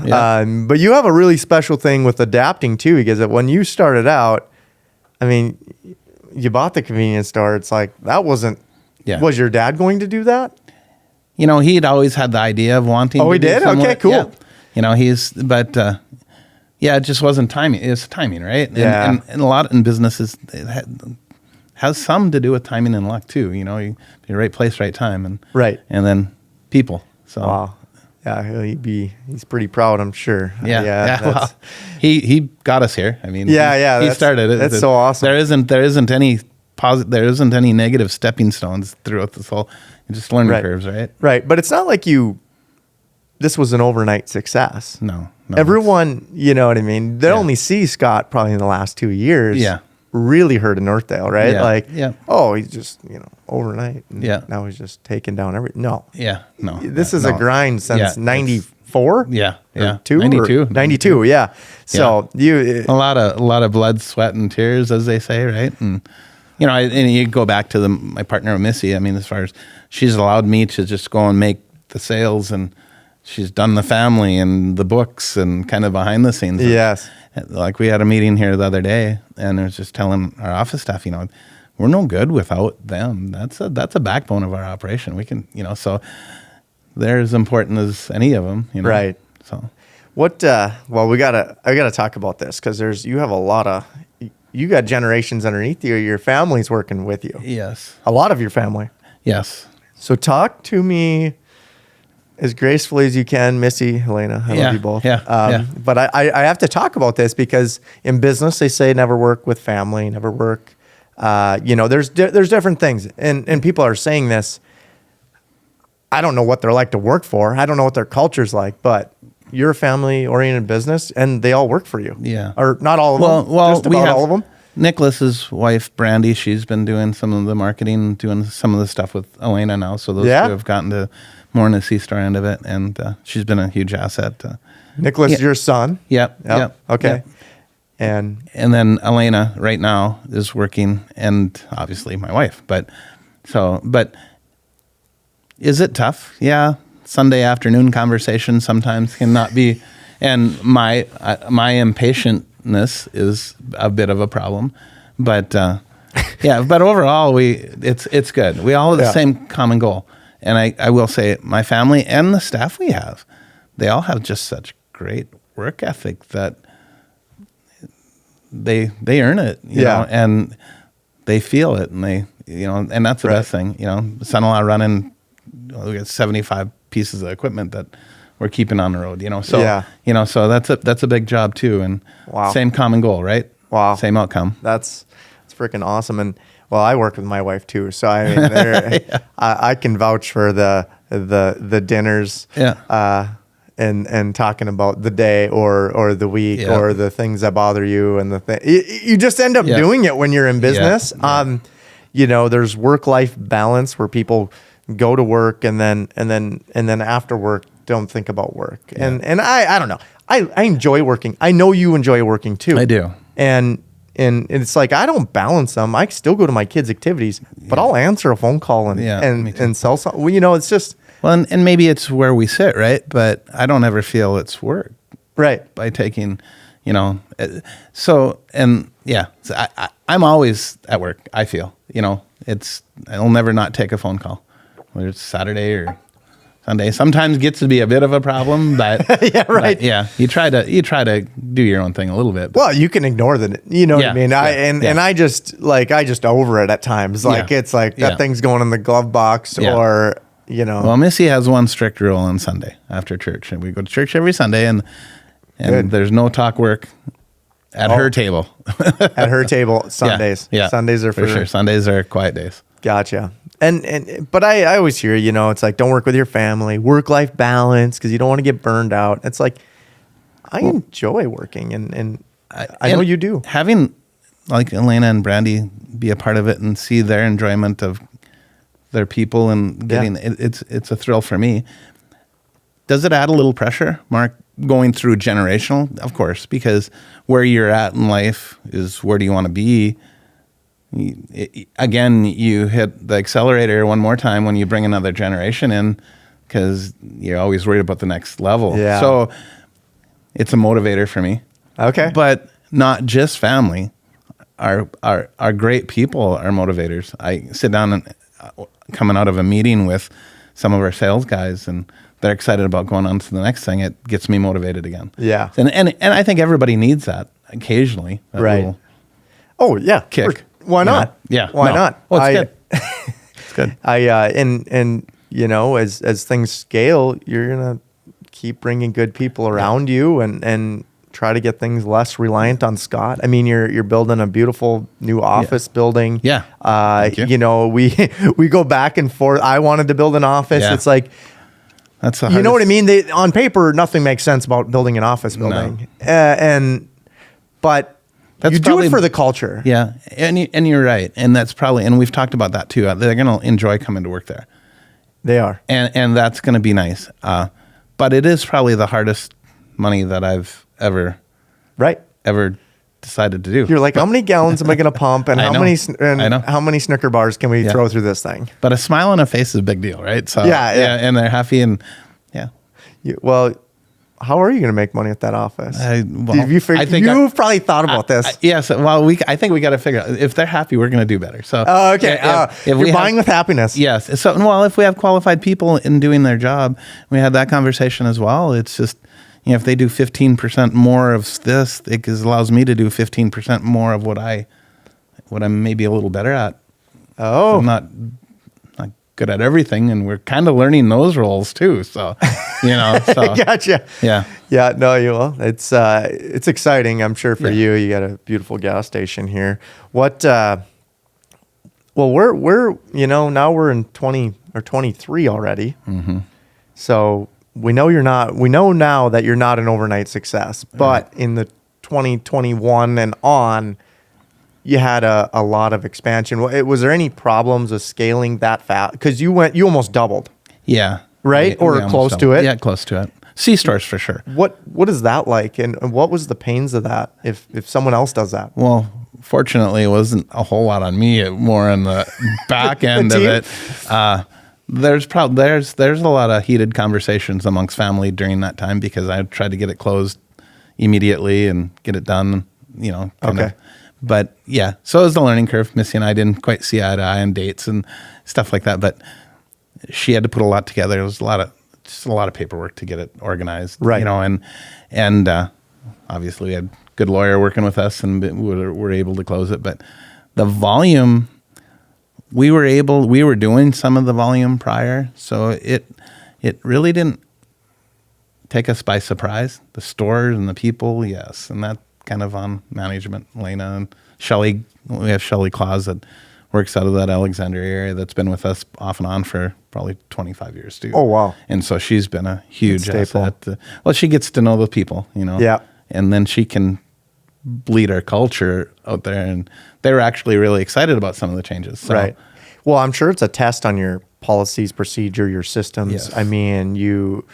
But you have a really special thing with adapting too, because when you started out, you bought the convenience store. It's like, that wasn't, was your dad going to do that? He'd always had the idea of wanting to. Oh, he did? Okay, cool. Yeah. It just wasn't timing. It's timing, right? And a lot in businesses, it has some to do with timing and luck too. You be right place, right time, and then people. So wow, he's pretty proud, I'm sure. Well, he got us here. He started it. That's so awesome. There isn't any any negative stepping stones throughout this whole. Just learning curves, right? Right, but it's not like this was an overnight success. No. Everyone, you know what I mean? They only see Scott probably in the last 2 years. Yeah. really heard in Northdale, right? Yeah. Like, Yeah. oh, he's just, overnight. And Yeah. now he's just taking down no. Yeah. No. This is no. a grind Yeah, since 94? Yeah. Yeah. 92? 92, yeah. So a lot of blood, sweat, and tears, as they say, right? And and you go back to my partner Missy. I mean, as far as she's allowed me to just go and make the sales, and she's done the family and the books and kind of behind the scenes. Yes. Like we had a meeting here the other day, and I was just telling our office staff, we're no good without them. That's a backbone of our operation. We can, so they're as important as any of them, Right. So what? Well, I gotta talk about this because you got generations underneath you. Your family's working with you. yes, A lot of your family. yes, So talk to me as gracefully as you can, Missy, Helena. I love you both. Yeah. But I have to talk about this because in business they say never work with family, never work. There's different things, and people are saying this. I don't know what they're like to work for. I don't know what their culture's like, but you're a family-oriented business, and they all work for you. Yeah. Or not all of them. Well, just about all of them. Nicholas's wife, Brandy, she's been doing some of the marketing, doing some of the stuff with Elena now. So those two have gotten to more in the C-Star end of it, and she's been a huge asset. Nicholas is your son. Yep. Okay. Yep. And then Elena right now is working, and obviously my wife. But is it tough? Yeah. Sunday afternoon conversation sometimes cannot be, and my impatientness is a bit of a problem, but but overall it's good. We all have the same common goal, and I will say my family and the staff we have, they all have just such great work ethic that they earn it, you know, and they feel it, and they and that's the best thing, son-in-law running. We got 75 pieces of equipment that we're keeping on the road, So, so that's a big job too. And same common goal, right? Wow. Same outcome. That's freaking awesome. And well, I work with my wife too. So I mean, I can vouch for the dinners, and talking about the day or the week or the things that bother you and you just end up doing it when you're in business. There's work-life balance where people go to work and then after work don't think about work. And I don't know. I enjoy working. I know you enjoy working too. I do. And it's like I don't balance them. I still go to my kids' activities, but I'll answer a phone call and sell something. Well, it's just and maybe it's where we sit, right? But I don't ever feel it's work, right? By taking, so I'm always at work. I feel, I'll never not take a phone call. Whether it's Saturday or Sunday, sometimes gets to be a bit of a problem, but But, you try to do your own thing a little bit. Well, you can ignore what I mean. I just over it at times. Like it's like that thing's going in the glove box or Well, Missy has one strict rule on Sunday after church, and we go to church every Sunday, and there's no talk work at her table. At her table Sundays. Yeah. Sundays are for sure. Sundays are quiet days. Gotcha. But I always hear, it's like, don't work with your family, work-life balance, because you don't want to get burned out. It's like, I enjoy working, and I know you do. Having like Elena and Brandy be a part of it and see their enjoyment of their people and getting it's a thrill for me. Does it add a little pressure, Mark, going through generational? Of course, because where you're at in life is where do you want to be. Again, you hit the accelerator one more time when you bring another generation in, because you're always worried about the next level. Yeah. So it's a motivator for me. Okay. But not just family. Our great people are motivators. I sit down and coming out of a meeting with some of our sales guys, and they're excited about going on to the next thing. It gets me motivated again. Yeah. And I think everybody needs that occasionally. That right. Oh yeah. Kick. Why not? Yeah. Why not? Oh, it's good. It's good. As things scale, you're gonna keep bringing good people around you and try to get things less reliant on Scott. I mean, you're building a beautiful new office building. Yeah. Thank you. We go back and forth. I wanted to build an office. Yeah. It's like, that's the hardest. You know what I mean? On paper, nothing makes sense about building an office building. No. But You do it for the culture. Yeah, and you're right, and that's probably, and we've talked about that too. They're going to enjoy coming to work there. They are, and that's going to be nice. But it is probably the hardest money that I've ever decided to do. You're like, how many gallons am I going to pump, and how many Snicker bars can we throw through this thing? But a smile on a face is a big deal, right? So yeah, and they're happy, and well, how are you going to make money at that office? You've probably thought about this. Yes. Well, I think we got to figure out if they're happy, we're going to do better. So, okay. If you're buying with happiness. Yes. So, well, if we have qualified people in doing their job, we had that conversation as well. It's just, if they do 15% more of this, it allows me to do 15% more of what I'm maybe a little better at. Oh, so I'm not good at everything, and we're kind of learning those roles too. So, Gotcha. Yeah. Yeah. No, you will. It's exciting. I'm sure for you. You got a beautiful gas station here. What? Well, we're now we're in 20 or 23 already. Mm-hmm. So we know you're not. We know now that you're not an overnight success. But in the 2021 and on, you had a lot of expansion. Was there any problems with scaling that fast? Because you almost doubled. Yeah. Right? Or close to it? Yeah, close to it. C-stores for sure. What is that like? And what was the pains of that if someone else does that? Well, fortunately, it wasn't a whole lot on me. More on the back end of it. There's a lot of heated conversations amongst family during that time because I tried to get it closed immediately and get it done, Okay. But yeah, so it was the learning curve. Missy and I didn't quite see eye to eye on dates and stuff like that, but she had to put a lot together. It was a lot of paperwork to get it organized, right? And obviously we had a good lawyer working with us, and we were able to close it. But the volume, we were doing some of the volume prior, so it really didn't take us by surprise. The stores and the people, yes, and that kind of on management. Lena and Shelly, we have Shelly Claus that works out of that Alexandria area that's been with us off and on for probably 25 years too. Oh, wow. And so she's been a huge staple. asset. Well, she gets to know the people, Yeah. And then she can lead our culture out there. And they were actually really excited about some of the changes. So. Right. Well, I'm sure it's a test on your policies, procedure, your systems. Yes. I mean, you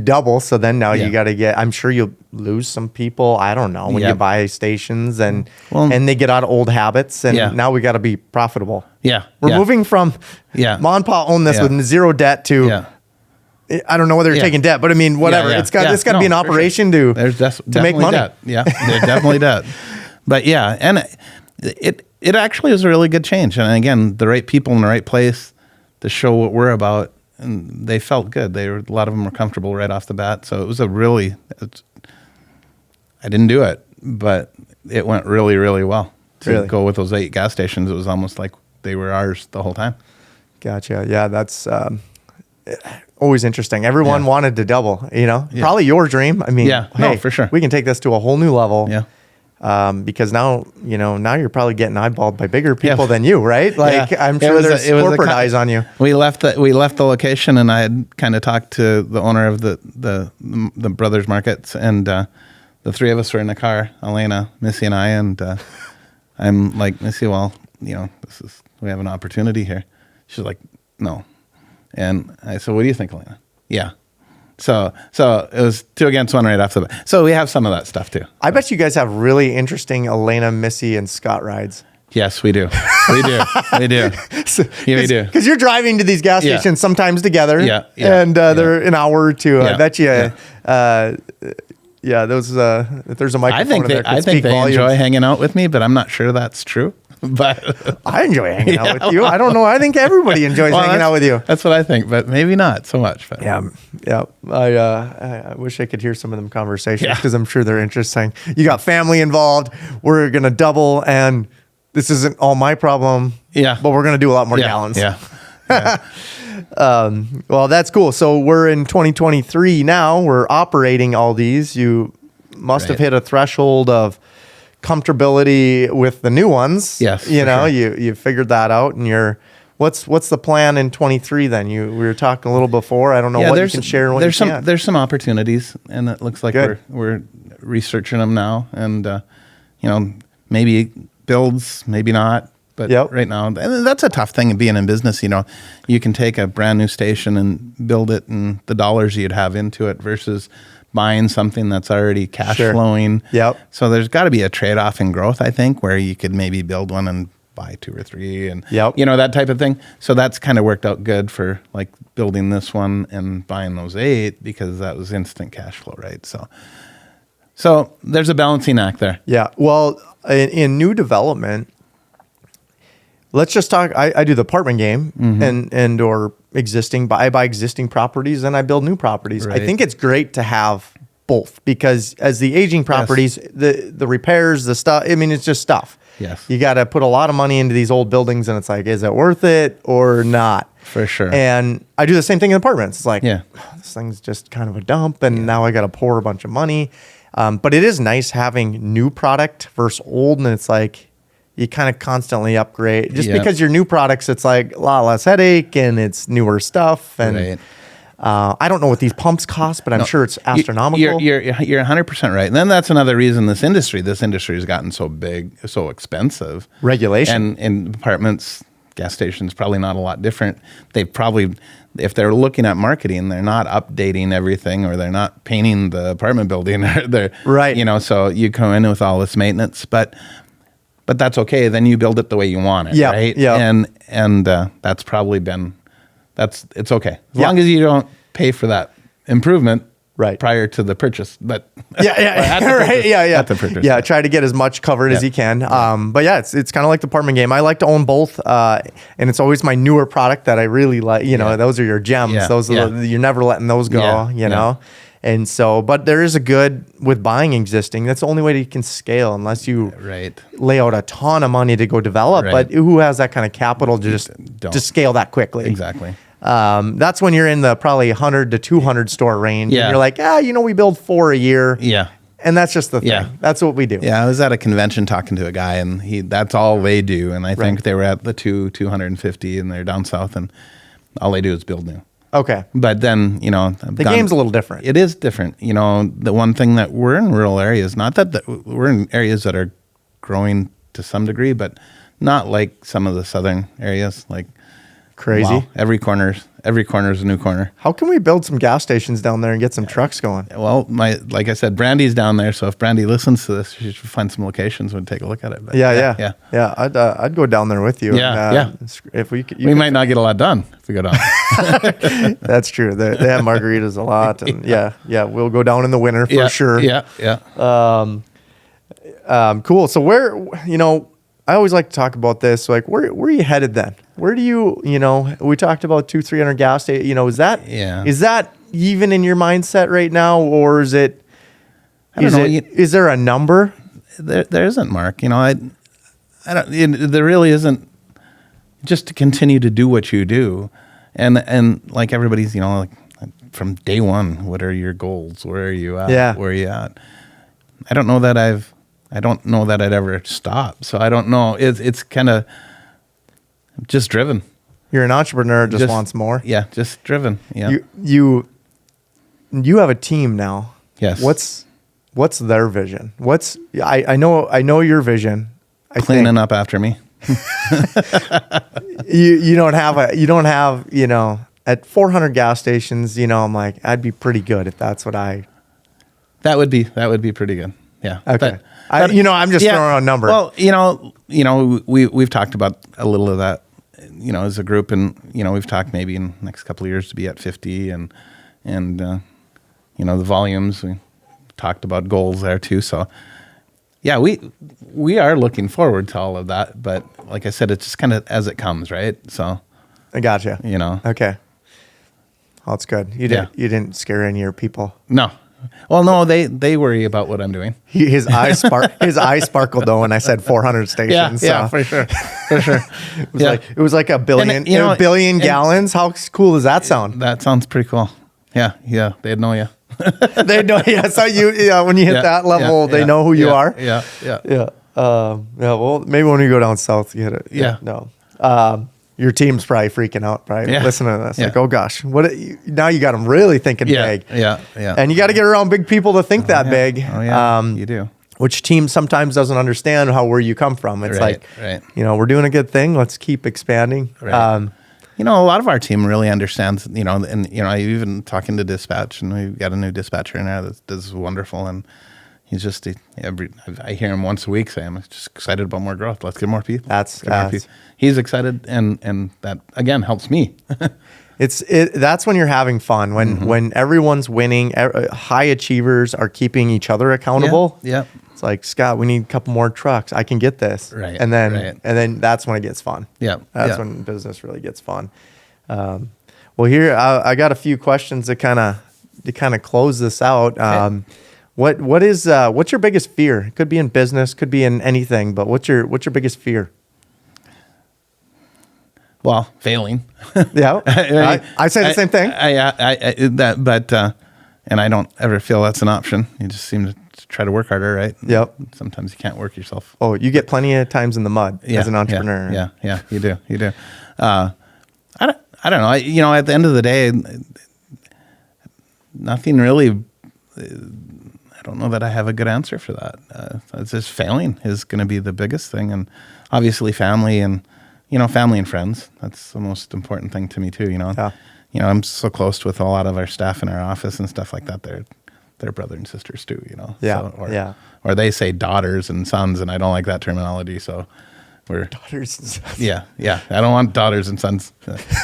double, so then now you got to get, I'm sure you'll lose some people, I don't know, when you buy stations and they get out of old habits, and now we got to be profitable. Yeah. We're moving from mom and pa own this with zero debt to, I don't know whether you're taking debt, but I mean, whatever. It's got to be an operation to make money. Debt. Yeah, there's definitely debt. But yeah, and it actually was a really good change. And again, the right people in the right place to show what we're about. And they felt good. A lot of them were comfortable right off the bat. So it was I didn't do it, but it went really, really well. To go with those 8 gas stations, it was almost like they were ours the whole time. Gotcha. Yeah, that's always interesting. Everyone wanted to double, Probably your dream. I mean, hey, for sure. We can take this to a whole new level. Yeah. Because now you're probably getting eyeballed by bigger people than you, right? Like I'm sure there's corporate eyes on you. We left the location, and I had kind of talked to the owner of the brothers markets, and the 3 of us were in the car, Elena, Missy, and I, and I'm like, Missy, well, we have an opportunity here. She's like, no, and I said, what do you think, Elena? Yeah. So it was 2 against 1 right off the bat. So we have some of that stuff too. I bet you guys have really interesting Elena, Missy, and Scott rides. Yes, we do. We do. We do. We do. Because you're driving to these gas stations sometimes together. Yeah. And they're an hour or 2. I bet you. Those. If there's a microphone I think they enjoy hanging out with me, but I'm not sure that's true. But I enjoy hanging out with you. I don't know. I think everybody enjoys hanging out with you. That's what I think, but maybe not so much. But. Yeah. I wish I could hear some of them conversations because I'm sure they're interesting. You got family involved. We're gonna double, and this isn't all my problem. Yeah. But we're gonna do a lot more gallons. Yeah. Well, that's cool. So we're in 2023 now. We're operating all these. You must have hit a threshold of comfortability with the new ones. Yes. You figured that out, and what's the plan in 23 then? We were talking a little before. I don't know what you can share and what you can't. There's some opportunities, and it looks like we're researching them now, and maybe builds, maybe not. But right now, and that's a tough thing of being in business. You can take a brand new station and build it, and the dollars you'd have into it versus buying something that's already cash flowing. Yep. So there's got to be a trade-off in growth, I think, where you could maybe build one and buy 2 or 3 and, that type of thing. So that's kind of worked out good for like building this one and buying those 8 because that was instant cash flow, right? So there's a balancing act there. Yeah. Well, in new development, let's just talk. I do the apartment game and or existing. I buy existing properties and I build new properties. Right. I think it's great to have both because as the aging properties, the repairs, the stuff. I mean, it's just stuff. Yes. You got to put a lot of money into these old buildings, and it's like, is it worth it or not? For sure. And I do the same thing in apartments. It's like, this thing's just kind of a dump, and now I got to pour a bunch of money. But it is nice having new product versus old, and it's like you kind of constantly upgrade. Just because your new products, it's like a lot less headache, and it's newer stuff. And I don't know what these pumps cost, but I'm sure it's astronomical. You're 100% right. And then that's another reason this industry has gotten so big, so expensive. Regulation. And apartments, gas stations, probably not a lot different. They probably, if they're looking at marketing, they're not updating everything or they're not painting the apartment building. They're right. So you come in with all this maintenance, but that's okay. Then you build it the way you want it, right? Yeah. And that's probably been... it's okay as long as you don't pay for that improvement prior to the purchase. But at the purchase. Try to get as much covered as you can. But it's kind of like the apartment game. I like to own both, and it's always my newer product that I really like. Those are your gems. Yeah. Those are you're never letting those go. You know. And so, but there is a good with buying existing. That's the only way that you can scale unless you lay out a ton of money to go develop. But who has that kind of capital to just scale that quickly? Exactly. That's when you're in the probably 100 to 200 store range. Yeah. And you're like, we build 4 a year. Yeah. And that's just the thing. Yeah. That's what we do. Yeah. I was at a convention talking to a guy and that's all they do. And I think they were at the 250 and they're down south and all they do is build new. Okay. But then, the game's a little different. It is different. The one thing that we're in rural areas, not that we're in areas that are growing to some degree, but not like some of the southern areas, like crazy. Wow, every corner is a new corner. How can we build some gas stations down there and get some trucks going? Well, like I said, Brandy's down there, so if Brandy listens to this, she should find some locations and take a look at it. But yeah. I'd go down there with you. If we might not get a lot done if we go down. That's true. They have margaritas a lot, and we'll go down in the winter for sure. Cool. So where I always like to talk about this. Like, where are you headed then? Where do you we talked about 200-300 gas stations. Is that even in your mindset right now, or is it? I don't know. Is there a number? There isn't, Mark. I don't. There really isn't. Just to continue to do what you do, and like everybody's, like from day one, what are your goals? Where are you at? Yeah. Where are you at? I don't know that I'd ever stop. So I don't know. It's kind of just driven. You're an entrepreneur, just wants more. Yeah, just driven. Yeah. You have a team now. Yes. What's their vision? I know your vision. Cleaning up after me. you don't have at 400 gas stations. I'm like, I'd be pretty good if that's what I. That would be pretty good. Yeah. Okay. I'm just throwing out a number. Well, we've talked about a little of that, as a group, and we've talked maybe in the next couple of years to be at 50, and the volumes. We talked about goals there too. So, yeah, we are looking forward to all of that. But like I said, it's just kind of as it comes, right? So, I gotcha. Okay. Well, that's good. You didn't scare any of your people. No. Well, no, they worry about what I'm doing. His eyes sparkled though when I said 400 stations. Yeah, for sure. It was like a billion, billion gallons. How cool does that sound? That sounds pretty cool. Yeah, they'd know you. They know. Yeah, so when you hit that level, they know who you are. Yeah. Well, maybe when you go down south, you hit it. Yeah. No. Your team's probably freaking out, right? Yeah. Listening to this, like, oh gosh, now you got them really thinking big. Yeah. And you got to get around big people to think that big. Oh yeah, you do. which team sometimes doesn't understand where you come from. It's Right, like, right. we're doing a good thing. Let's keep expanding. Right. A lot of our team really understands, and, even talking to dispatch, and we've got a new dispatcher in there that does wonderful. And he's just, I hear him once a week say, I'm just excited about more growth. Let's get more people. He's excited. And that, again, helps me. That's when you're having fun, when everyone's winning, high achievers are keeping each other accountable. Yeah. It's like, Scott, we need a couple more trucks. I can get this. Right. And then that's when it gets fun. Yeah. That's when business really gets fun. Well, here I got a few questions to kind of close this out. Okay. What's your biggest fear? It could be in business, could be in anything, but what's your biggest fear? Well, failing. Yeah, I say the same thing. And I don't ever feel that's an option. You just seem to try to work harder, right? Yep. Sometimes you can't work yourself. Oh, you get plenty of times in the mud as an entrepreneur. Yeah, you do. I don't know. At the end of the day, nothing really. I don't know that I have a good answer for that. It's just failing is going to be the biggest thing, and obviously family and family and friends. That's the most important thing to me too. I'm so close with a lot of our staff in our office and stuff like that. They're brother and sisters too. Yeah. Or they say daughters and sons, and I don't like that terminology. So we're daughters and sons. Yeah. I don't want daughters and sons.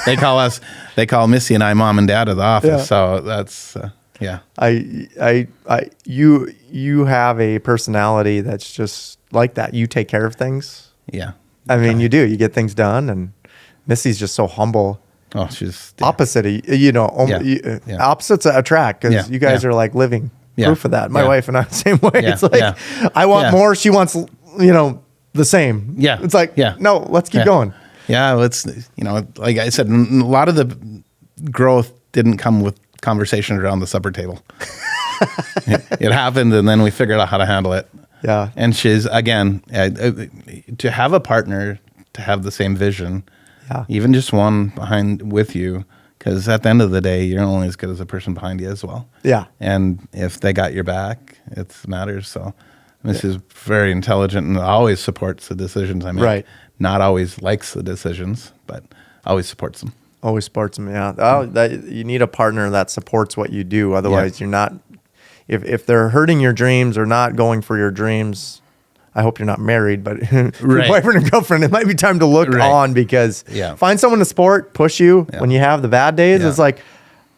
They call Missy and I mom and dad of the office. Yeah. So that's. Yeah. You have a personality that's just like that. You take care of things. Yeah. I mean, you do. You get things done, and Missy's just so humble. Oh, she's opposite. Opposites attract because you guys are like living proof of that. My wife and I the same way. It's like I want more. She wants the same. Yeah. It's like no. Let's keep going. Yeah. It's like I said, a lot of the growth didn't come with conversation around the supper table. It happened, and then we figured out how to handle it. Yeah. And she's, again, to have a partner, to have the same vision, even just one behind with you, because at the end of the day, you're only as good as the person behind you as well. Yeah. And if they got your back, it matters. So this is very intelligent and always supports the decisions I make. Right. Not always likes the decisions, but always supports them. Always supports them, yeah. You need a partner that supports what you do. Otherwise, you're not... If they're hurting your dreams or not going for your dreams, I hope you're not married, but your boyfriend and girlfriend, it might be time to look on, because find someone to support, push you when you have the bad days. It's like,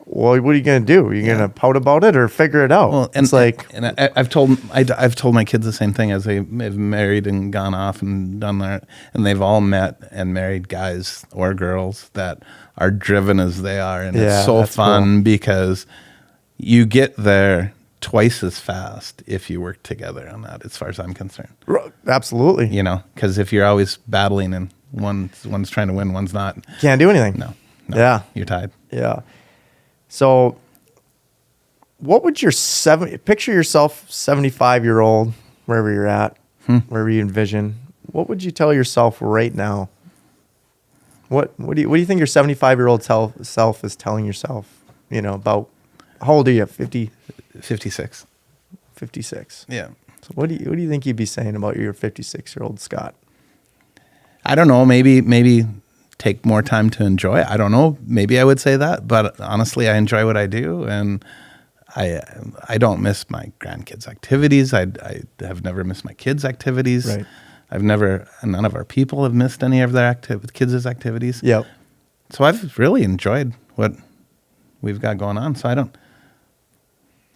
well, what are you going to do? Are you going to pout about it or figure it out? Well, I've told my kids the same thing as they've married and gone off and done that, and they've all met and married guys or girls that are driven as they are, and it's so fun because you get there twice as fast if you work together on that, as far as I'm concerned. Absolutely. Because if you're always battling and one's trying to win, one's not. Can't do anything. No. Yeah. You're tied. Yeah. So what would picture yourself 75-year-old, wherever you're at, wherever you envision, what would you tell yourself right now? What do you think your 75-year-old self is telling yourself, about, how old are you? 50? 56. 56. Yeah. So what do you think you'd be saying about your 56-year-old Scott? I don't know. Maybe take more time to enjoy. I don't know. Maybe I would say that, but honestly, I enjoy what I do, and I don't miss my grandkids' activities. I have never missed my kids' activities. Right. None of our people have missed any of their kids' activities. Yep. So I've really enjoyed what we've got going on. So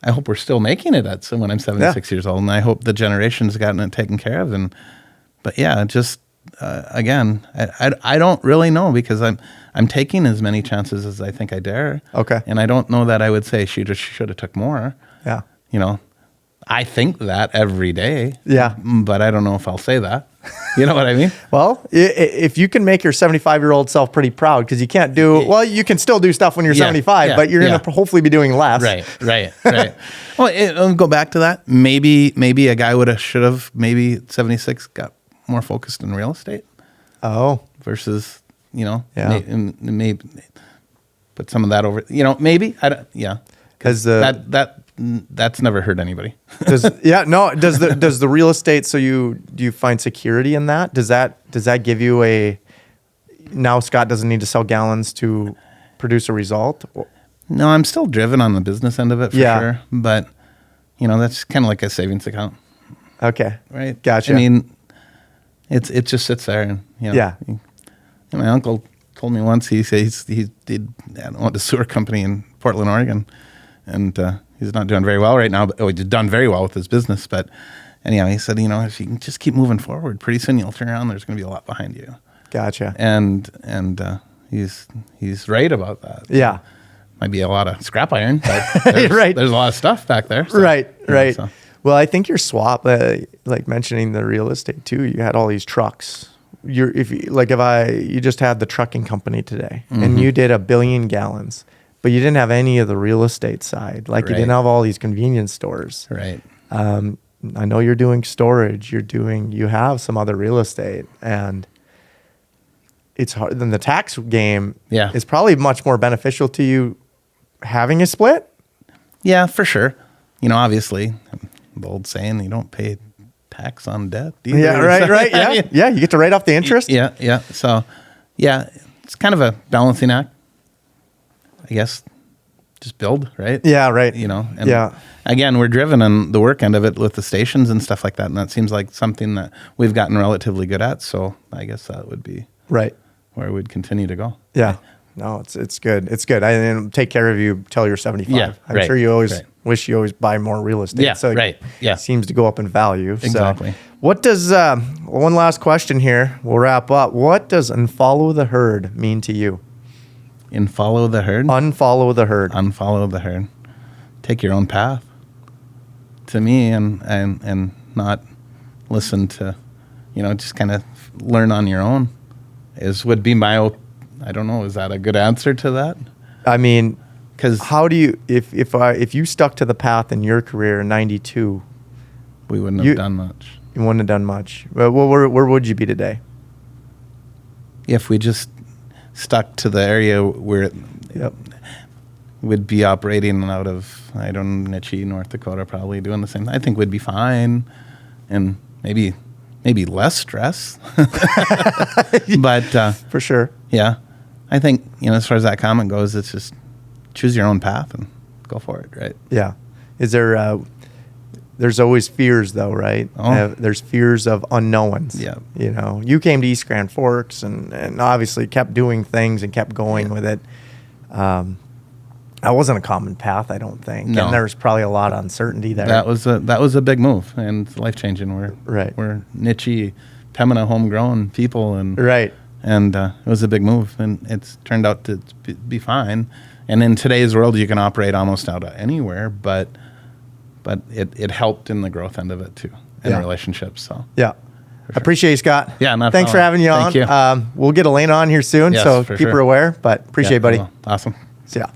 I hope we're still making it when I'm 76 years old, and I hope the generation's gotten it taken care of. Again, I don't really know, because I'm taking as many chances as I think I dare. Okay. And I don't know that I would say she should have took more. Yeah. I think that every day. Yeah. But I don't know if I'll say that. You know what I mean? Well, if you can make your 75-year-old self pretty proud, because you can't you can still do stuff when you're 75, but you're going to hopefully be doing less. Right. Well, I'll go back to that. Maybe a guy should have, maybe 76 got more focused in real estate. Oh. Versus, maybe put some of that over, maybe. Because that that's never hurt anybody. Does the real estate, so do you find security in that? Does that give you now Scott doesn't need to sell gallons to produce a result? No, I'm still driven on the business end of it for sure. But, that's kind of like a savings account. Okay. Right. Gotcha. I mean, it just sits there. And, my uncle told me once, he says he owned a sewer company in Portland, Oregon. And he's not doing very well right now. But, he's done very well with his business. But anyhow, he said, if you can just keep moving forward, pretty soon you'll turn around. There's going to be a lot behind you. Gotcha. And he's right about that. Yeah. Might be a lot of scrap iron, but there's a lot of stuff back there. So, right. So. Well, I think your swap, like mentioning the real estate too, you had all these trucks. You just had the trucking company today, and you did 1 billion gallons, but you didn't have any of the real estate side. Like you didn't have all these convenience stores. Right. I know you're doing storage. You have some other real estate, and it's hard. Then the tax game is probably much more beneficial to you having a split. Yeah, for sure. Obviously, the old saying, you don't pay tax on debt either. Yeah, right. Yeah. Yeah, you get to write off the interest. Yeah. So, it's kind of a balancing act, I guess. Just build, right? Yeah, right. And again, we're driven on the work end of it with the stations and stuff like that. And that seems like something that we've gotten relatively good at. So I guess that would be right where we'd continue to go. Yeah. Right. No, it's good. It's good. I didn't take care of you till you're 75. Yeah, I'm sure you always wish you always buy more real estate. Yeah, so right. Yeah. It seems to go up in value. Exactly. So what does, one last question here. We'll wrap up. What does unfollow the herd mean to you? Unfollow the herd? Unfollow the herd. Unfollow the herd. Take your own path. To me, and not listen to, just kind of learn on your own would be my, I don't know, is that a good answer to that? I mean, because how do you, if you stuck to the path in your career in 92, we wouldn't have done much. You wouldn't have done much. Well, where would you be today? If we just stuck to the area where we'd be operating out of, Missy, North Dakota, probably doing the same. I think we'd be fine, and maybe less stress. But for sure, yeah, I think as far as that comment goes, it's just choose your own path and go for it, right? Yeah. Is there? There's always fears, though, right? There's fears of unknowns. Yeah. You came to East Grand Forks and obviously kept doing things and kept going with it. That wasn't a common path, I don't think. No. And there's probably a lot of uncertainty there. That was a big move and life changing. We're niche, Pembina homegrown people, and right. And it was a big move, and it's turned out to be fine. And in today's world, you can operate almost out of anywhere, but it helped in the growth end of it too, and relationships. So yeah. Sure. I appreciate you, Scott. Yeah, thanks for having you on. Thank you. We'll get Elena on here soon, so keep her aware. But appreciate it, buddy. Awesome. See ya.